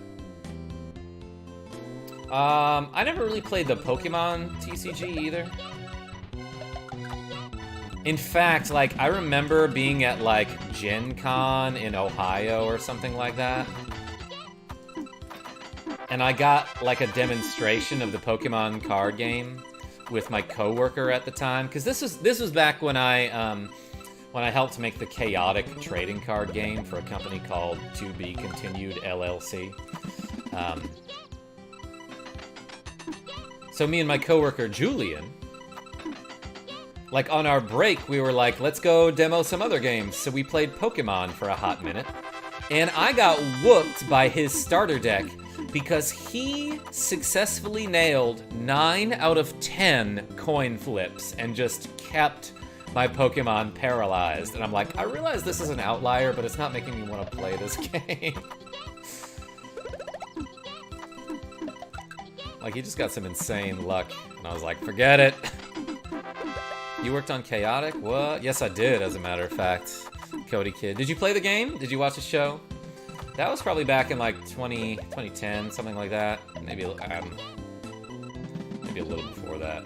I never really played the Pokemon TCG either. In fact, like, I remember being at, like, Gen Con in Ohio or something like that. And I got, like, a demonstration of the Pokemon card game with my coworker at the time, because this was back when I helped make the chaotic trading card game for a company called To Be Continued LLC. So me and my coworker Julian, like, on our break, we were like, let's go demo some other games. So we played Pokemon for a hot minute, and I got whooped by his starter deck because he successfully nailed 9 out of 10 coin flips and just kept my Pokemon paralyzed. And I'm like, I realize this is an outlier, but it's not making me want to play this game. Like, he just got some insane luck, and I was like, forget it. You worked on Chaotic? What? Yes, I did, as a matter of fact. Cody Kid. Did you play the game? Did you watch the show? That was probably back in, like, 2010, something like that. Maybe a little before that.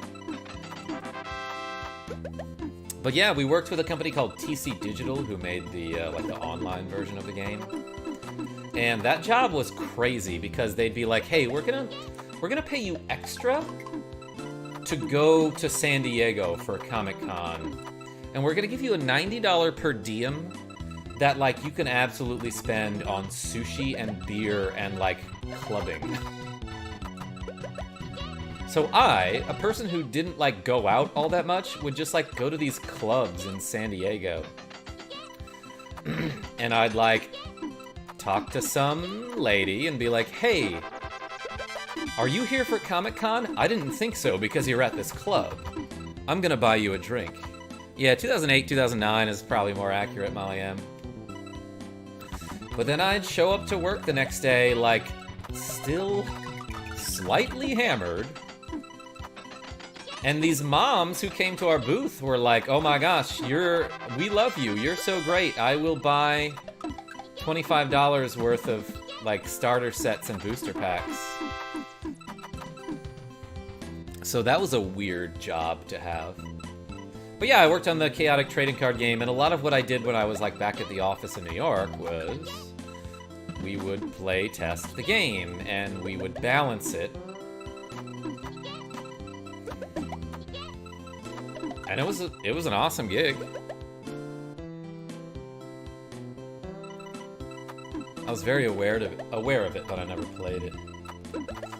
But yeah, we worked with a company called TC Digital, who made the, like, the online version of the game. And that job was crazy, because they'd be like, hey, we're gonna pay you extra to go to San Diego for Comic-Con. And we're gonna give you a $90 per diem that, like, you can absolutely spend on sushi and beer and, like, clubbing. So I, a person who didn't, like, go out all that much, would just, like, go to these clubs in San Diego. And I'd, like, talk to some lady and be like, hey, are you here for Comic-Con? I didn't think so, because you're at this club. I'm gonna buy you a drink. Yeah, 2008, 2009 is probably more accurate, Molly M. But then I'd show up to work the next day, like, still slightly hammered. And these moms who came to our booth were like, "Oh my gosh, we love you. You're so great. I will buy $25 worth of like starter sets and booster packs." So that was a weird job to have. But yeah, I worked on the chaotic trading card game, and a lot of what I did when I was like back at the office in New York was we would play test the game and we would balance it. And it was an awesome gig. I was very aware of it, but I never played it.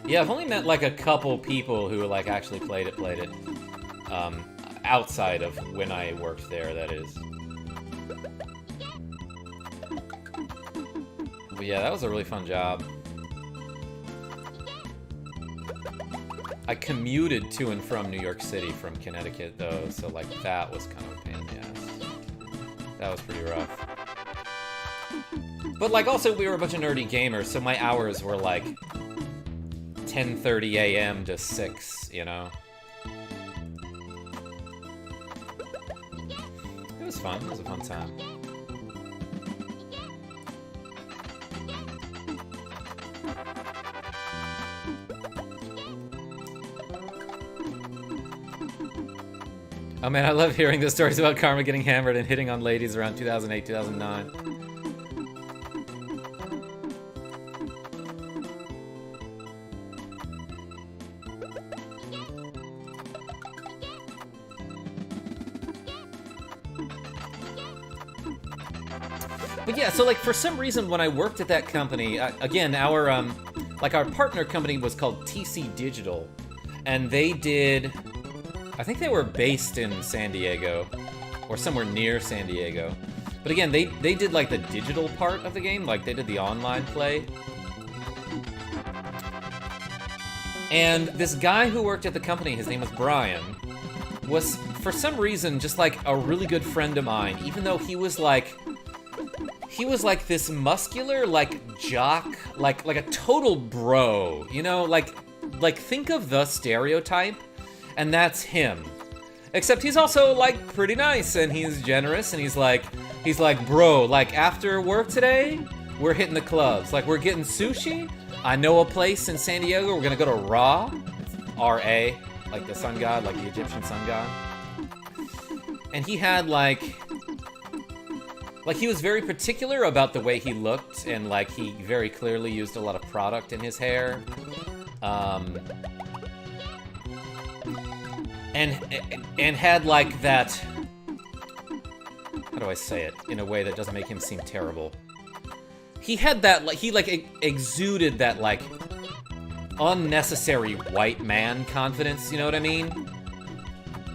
Yeah, I've only met like a couple people who like actually played it. Outside of when I worked there, that is. But yeah, that was a really fun job. I commuted to and from New York City from Connecticut, though, so like that was kind of a pain in the ass. That was pretty rough. But like also we were a bunch of nerdy gamers, so my hours were like 10:30 a.m. to 6, you know? It was fun. It was a fun time. Oh man, I love hearing the stories about Karma getting hammered and hitting on ladies around 2008, 2009. But yeah, so like for some reason when I worked at that company, again, our partner company was called TC Digital, and they did, I think they were based in San Diego, or somewhere near San Diego. But again, they did like the digital part of the game, like they did the online play. And this guy who worked at the company, his name was Brian, was for some reason just like a really good friend of mine, even though he was like this muscular, like jock, like a total bro, you know, like think of the stereotype, and that's him. Except he's also like pretty nice and he's generous and he's like, bro, like after work today, we're hitting the clubs. Like we're getting sushi. I know a place in San Diego. We're gonna go to Ra. It's R-A, like the sun god, like the Egyptian sun god. And he had like he was very particular about the way he looked, and like he very clearly used a lot of product in his hair. And had like that, how do I say it in a way that doesn't make him seem terrible? He had that, like, he like exuded that like unnecessary white man confidence, you know what I mean?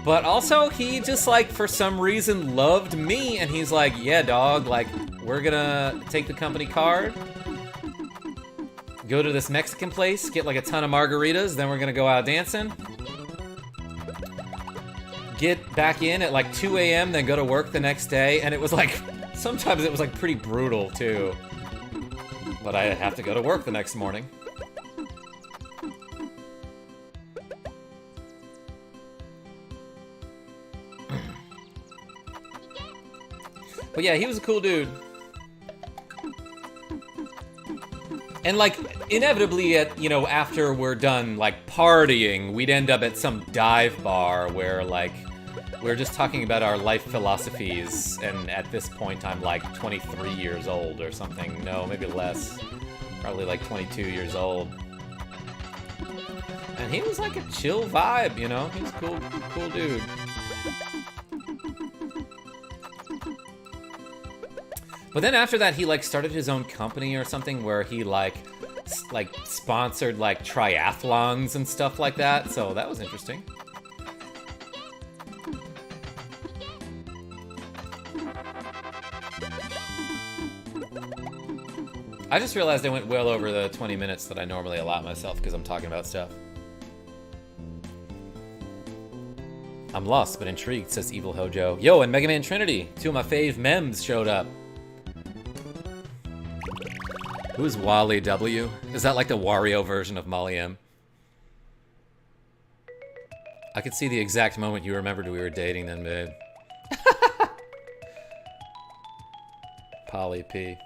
But also he just like for some reason loved me, and he's like, yeah dog, like we're gonna take the company card, go to this Mexican place, get like a ton of margaritas, then we're gonna go out dancing, get back in at like 2 a.m., then go to work the next day. And it was like, sometimes it was like pretty brutal too. But I have to go to work the next morning. But yeah, he was a cool dude. And like, inevitably at, you know, after we're done like partying, we'd end up at some dive bar where like, we're just talking about our life philosophies, and at this point I'm like 23 years old or something. No, maybe less. Probably like 22 years old. And he was like a chill vibe, you know? He was a cool dude. But then after that, he like started his own company or something where he like sponsored like triathlons and stuff like that. So that was interesting. I just realized I went well over the 20 minutes that I normally allot myself because I'm talking about stuff. I'm lost but intrigued, says Evil Hojo. Yo, and Mega Man Trinity, two of my fave memes showed up. Who's Wally W? Is that like the Wario version of Molly M? I could see the exact moment you remembered we were dating then, babe. Polly P.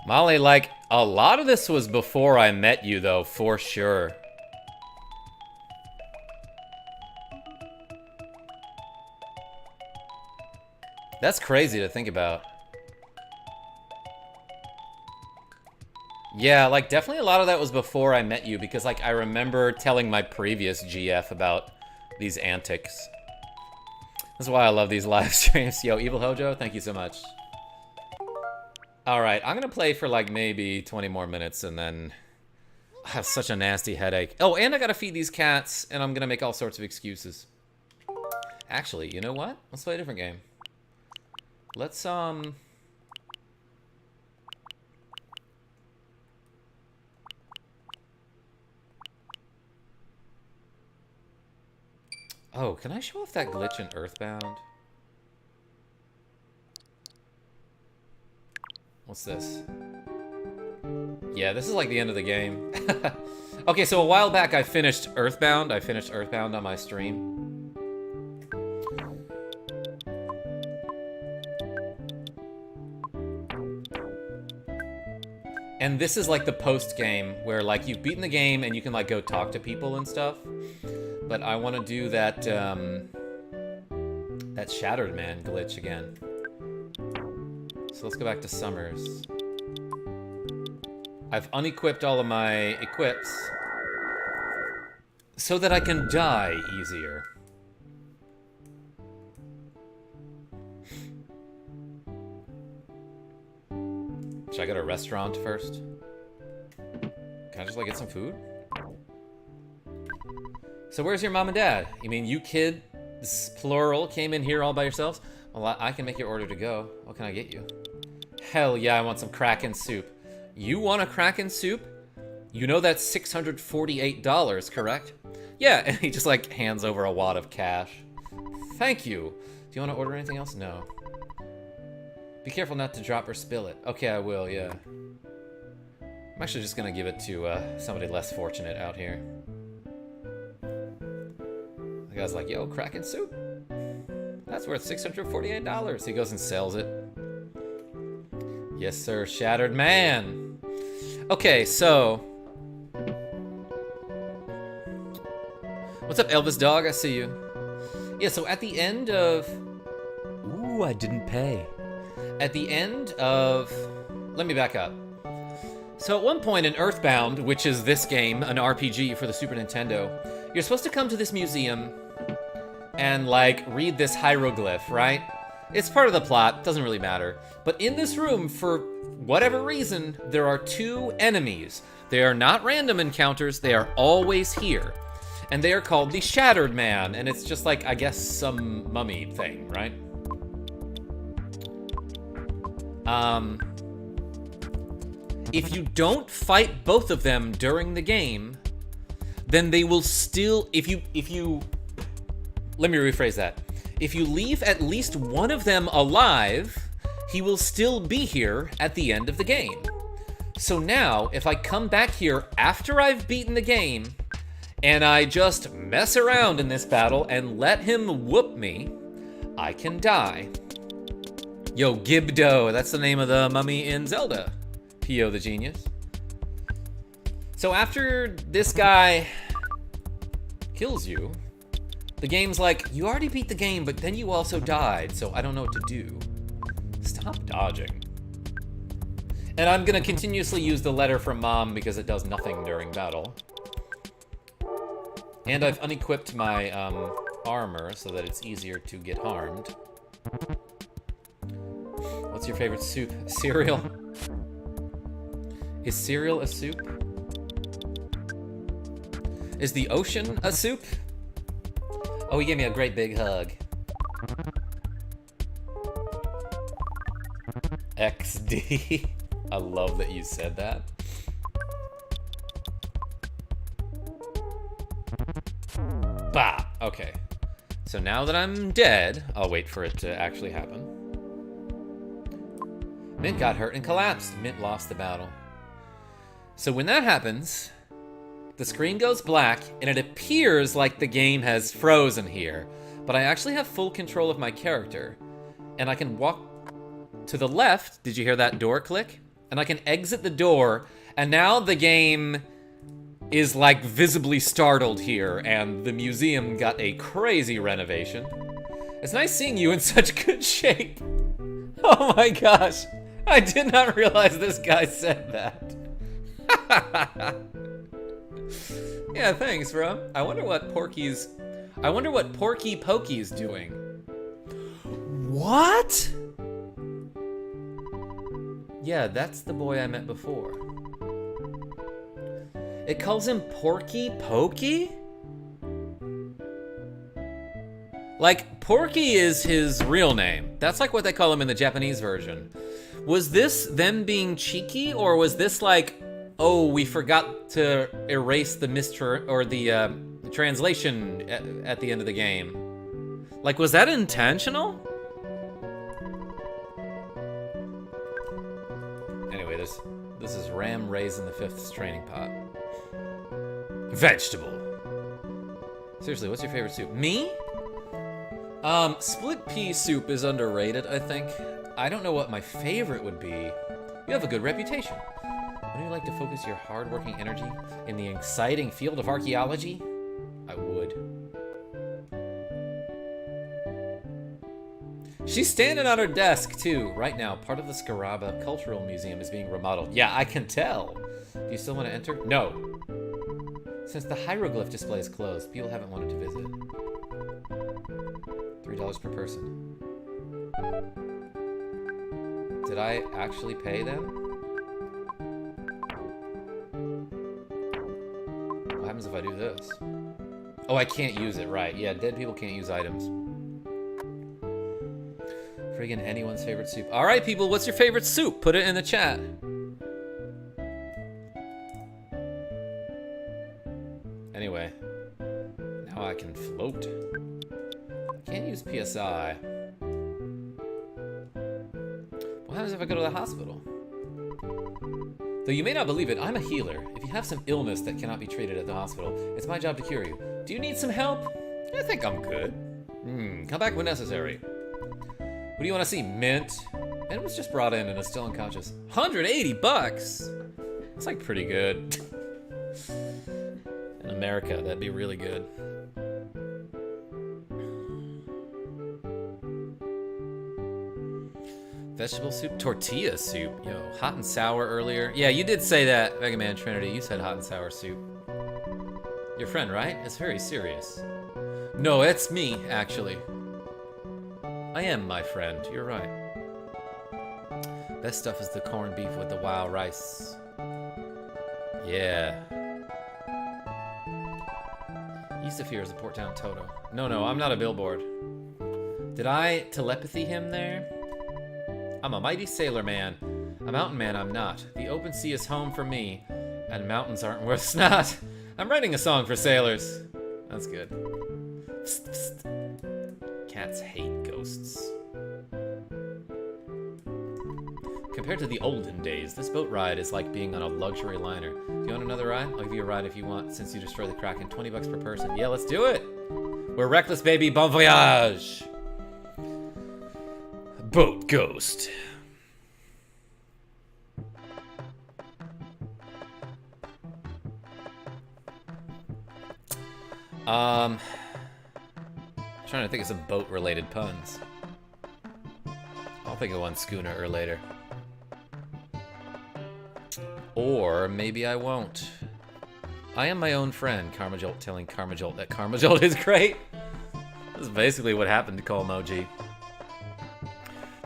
Molly, like, a lot of this was before I met you, though, for sure. That's crazy to think about. Yeah, like, definitely a lot of that was before I met you, because, like, I remember telling my previous GF about these antics. That's why I love these live streams. Yo, Evil Hojo, thank you so much. Alright, I'm gonna play for, like, maybe 20 more minutes, and then I have such a nasty headache. Oh, and I gotta feed these cats, and I'm gonna make all sorts of excuses. Actually, you know what? Let's play a different game. Let's, Oh, can I show off that glitch in EarthBound? What's this? Yeah, this is like the end of the game. Okay, so a while back I finished EarthBound. I finished EarthBound on my stream. And this is like the post-game where like you've beaten the game and you can like go talk to people and stuff. But I want to do that, that Shattered Man glitch again. So let's go back to Summers. I've unequipped all of my equips so that I can die easier. Should I go to a restaurant first? Can I just like get some food? So where's your mom and dad? You mean you kids, plural, came in here all by yourselves? Well, I can make your order to go. What can I get you? Hell yeah, I want some Kraken soup. You want a Kraken soup? You know that's $648, correct? Yeah, and he just like hands over a wad of cash. Thank you. Do you want to order anything else? No. Be careful not to drop or spill it. Okay, I will, yeah. I'm actually just gonna give it to somebody less fortunate out here. The guy's like, yo, Kraken soup? That's worth $648. He goes and sells it. Yes, sir, Shattered Man. Okay, so. What's up, Elvis Dog? I see you. Yeah, so at the end of... Ooh, I didn't pay. At the end of... Let me back up. So at one point in EarthBound, which is this game, an RPG for the Super Nintendo, you're supposed to come to this museum and, like, read this hieroglyph, right? It's part of the plot, doesn't really matter. But in this room, for whatever reason, there are two enemies. They are not random encounters, they are always here. And they are called the Shattered Man, and it's just like, I guess, some mummy thing, right? If you don't fight both of them during the game, then they will still, if you, let me rephrase that. If you leave at least one of them alive, he will still be here at the end of the game. So now, if I come back here after I've beaten the game, and I just mess around in this battle and let him whoop me, I can die. Yo, Gibdo, that's the name of the mummy in Zelda. Pio the Genius. So after this guy kills you, the game's like, you already beat the game, but then you also died, so I don't know what to do. Stop dodging. And I'm gonna continuously use the letter from Mom because it does nothing during battle. And I've unequipped my armor so that it's easier to get harmed. What's your favorite soup? Cereal? Is cereal a soup? Is the ocean a soup? Oh, he gave me a great big hug. XD. I love that you said that. Bah! Okay. So now that I'm dead, I'll wait for it to actually happen. Mint got hurt and collapsed. Mint lost the battle. So when that happens, the screen goes black, and it appears like the game has frozen here. But I actually have full control of my character. And I can walk to the left. Did you hear that door click? And I can exit the door, and now the game is like visibly startled here, and the museum got a crazy renovation. It's nice seeing you in such good shape. Oh my gosh. I did not realize this guy said that. Yeah, thanks, bro. I wonder what Porky Pokey's doing. What? Yeah, that's the boy I met before. It calls him Porky Pokey? Like, Porky is his real name. That's like what they call him in the Japanese version. Was this them being cheeky, or was this like, oh, we forgot to erase the the translation at the end of the game? Like, was that intentional? Anyway, this is Ram raised in the 5th training pot. Vegetable. Seriously, what's your favorite soup? Me? Split pea soup is underrated, I think. I don't know what my favorite would be. You have a good reputation. Wouldn't you like to focus your hard-working energy in the exciting field of archaeology? I would. She's standing on her desk, too. Right now, part of the Scaraba Cultural Museum is being remodeled. Yeah, I can tell. Do you still want to enter? No. Since the hieroglyph display is closed, people haven't wanted to visit. $3 per person. Did I actually pay them? What happens if I do this? Oh, I can't use it, right. Yeah, dead people can't use items. Friggin' anyone's favorite soup. All right, people, what's your favorite soup? Put it in the chat. Anyway, now I can float. Can't use PSI. What happens if I go to the hospital? Though you may not believe it, I'm a healer. If you have some illness that cannot be treated at the hospital, it's my job to cure you. Do you need some help? I think I'm good. Come back when necessary. What do you want to see? Mint? Mint was just brought in and is still unconscious. 180 bucks? That's like pretty good. In America, that'd be really good. Vegetable soup? Tortilla soup. Yo, hot and sour earlier. Yeah, you did say that, Mega Man Trinity. You said hot and sour soup. Your friend, right? It's very serious. No, it's me, actually. I am my friend. You're right. Best stuff is the corned beef with the wild rice. Yeah. East of here is the Port Town Toto. No, I'm not a billboard. Did I telepathy him there? I'm a mighty sailor man. A mountain man I'm not. The open sea is home for me, and mountains aren't worth snot. I'm writing a song for sailors. That's good. Psst, psst. Cats hate ghosts. Compared to the olden days, this boat ride is like being on a luxury liner. Do you want another ride? I'll give you a ride if you want, since you destroy the Kraken. 20 bucks per person. Yeah, let's do it. We're reckless, baby. Bon voyage. Boat ghost. Trying to think of some boat-related puns. I'll think of one sooner or later. Or maybe I won't. I am my own friend, KarmaJolt telling KarmaJolt that KarmaJolt is great. This is basically what happened to Kolmoji.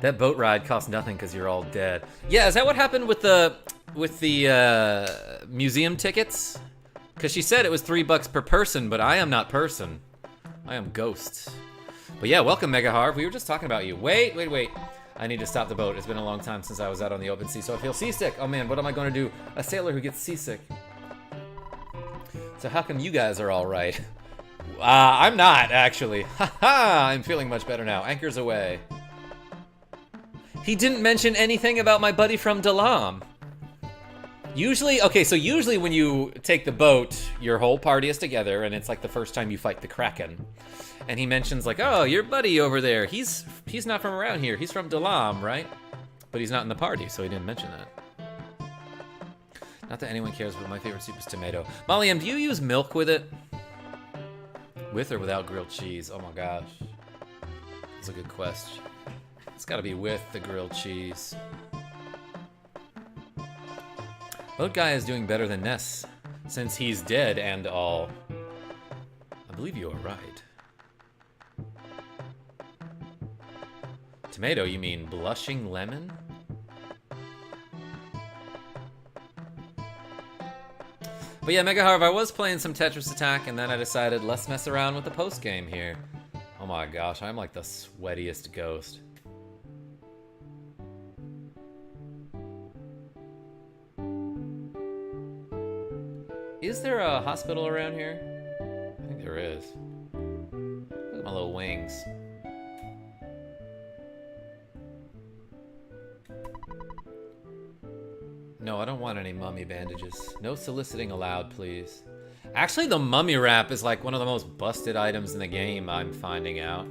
That boat ride costs nothing because you're all dead. Yeah, is that what happened with the museum tickets? Because she said it was $3 per person, but I am not person. I am ghost. But yeah, welcome, Mega Harv. We were just talking about you. Wait. I need to stop the boat. It's been a long time since I was out on the open sea, so I feel seasick. Oh man, what am I going to do? A sailor who gets seasick. So how come you guys are all right? I'm not, actually. Haha, I'm feeling much better now. Anchors away. He didn't mention anything about my buddy from Dalam. Usually, okay, so usually when you take the boat, your whole party is together, and it's like the first time you fight the Kraken. And he mentions like, oh, your buddy over there, he's not from around here, he's from Dalam, right? But he's not in the party, so he didn't mention that. Not that anyone cares, but my favorite soup is tomato. Molly M, do you use milk with it? With or without grilled cheese? Oh my gosh. That's a good question. It's gotta be with the grilled cheese. Boat guy is doing better than Ness, since he's dead and all. I believe you are right. Tomato, you mean blushing lemon? But yeah, Mega Harv, I was playing some Tetris Attack, and then I decided let's mess around with the post game here. Oh my gosh, I'm like the sweatiest ghost. Is there a hospital around here? I think there is. Look at my little wings. No, I don't want any mummy bandages. No soliciting allowed, please. Actually, the mummy wrap is like one of the most busted items in the game, I'm finding out.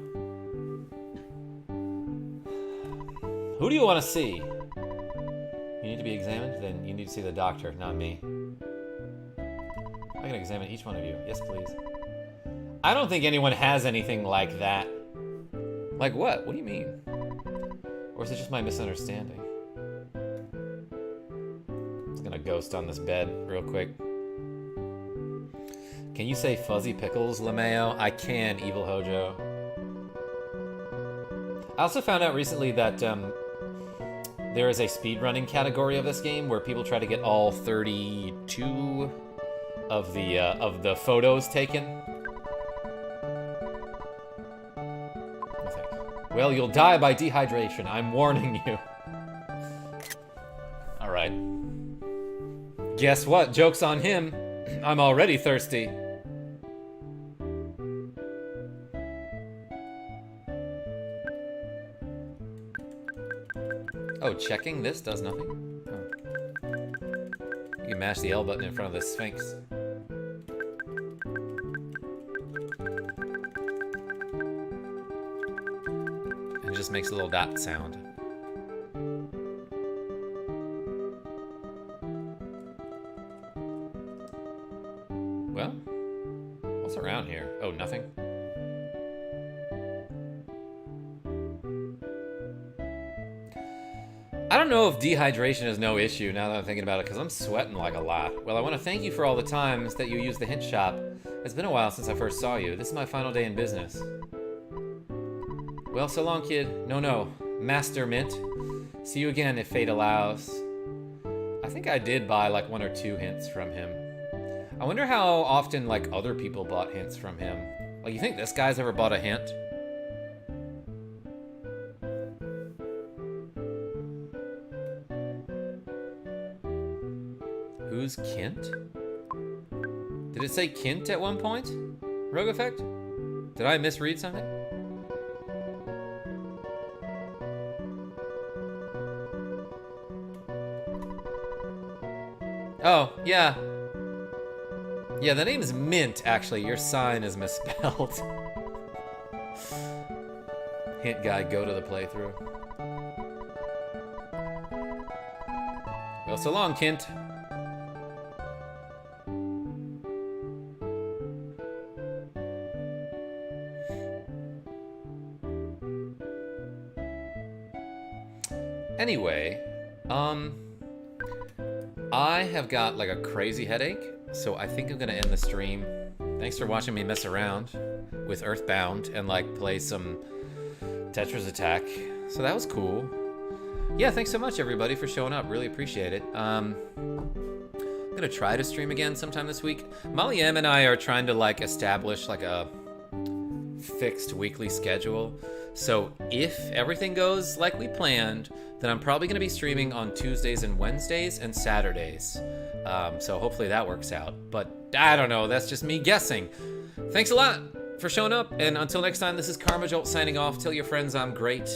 Who do you want to see? You need to be examined? Then you need to see the doctor, not me. I can examine each one of you. Yes, please. I don't think anyone has anything like that. Like what? What do you mean? Or is it just my misunderstanding? Gonna ghost on this bed real quick. Can you say fuzzy pickles, LeMayo? I can, Evil Hojo. I also found out recently that there is a speedrunning category of this game where people try to get all 32 of the photos taken. Well, you'll die by dehydration. I'm warning you. All right. Guess what? Joke's on him. I'm already thirsty. Oh, checking this does nothing? Oh. You can mash the L button in front of the Sphinx. And it just makes a little dot sound. Well, what's around here? Oh, nothing? I don't know if dehydration is no issue now that I'm thinking about it, because I'm sweating like a lot. Well, I want to thank you for all the times that you used the hint shop. It's been a while since I first saw you. This is my final day in business. Well, so long, kid. No. Master Mint. See you again if fate allows. I think I did buy like 1 or 2 hints from him. I wonder how often, like, other people bought hints from him. Like, you think this guy's ever bought a hint? Who's Kint? Did it say Kint at one point? Rogue Effect? Did I misread something? Oh, yeah. Yeah, the name is Mint, actually. Your sign is misspelled. Hint guy, go to the playthrough. Well, so long, Kint. Anyway, I have got like a crazy headache, so I think I'm gonna end the stream. Thanks for watching me mess around with EarthBound and like play some Tetris Attack. So that was cool. Yeah, thanks so much everybody for showing up. Really appreciate it. I'm gonna try to stream again sometime this week. Molly M and I are trying to like establish like a fixed weekly schedule. So if everything goes like we planned, then I'm probably going to be streaming on Tuesdays and Wednesdays and Saturdays. So hopefully that works out. But I don't know. That's just me guessing. Thanks a lot for showing up. And until next time, this is KarmaJolt signing off. Tell your friends I'm great.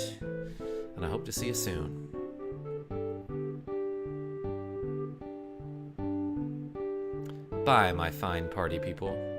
and I hope to see you soon. Bye, my fine party people.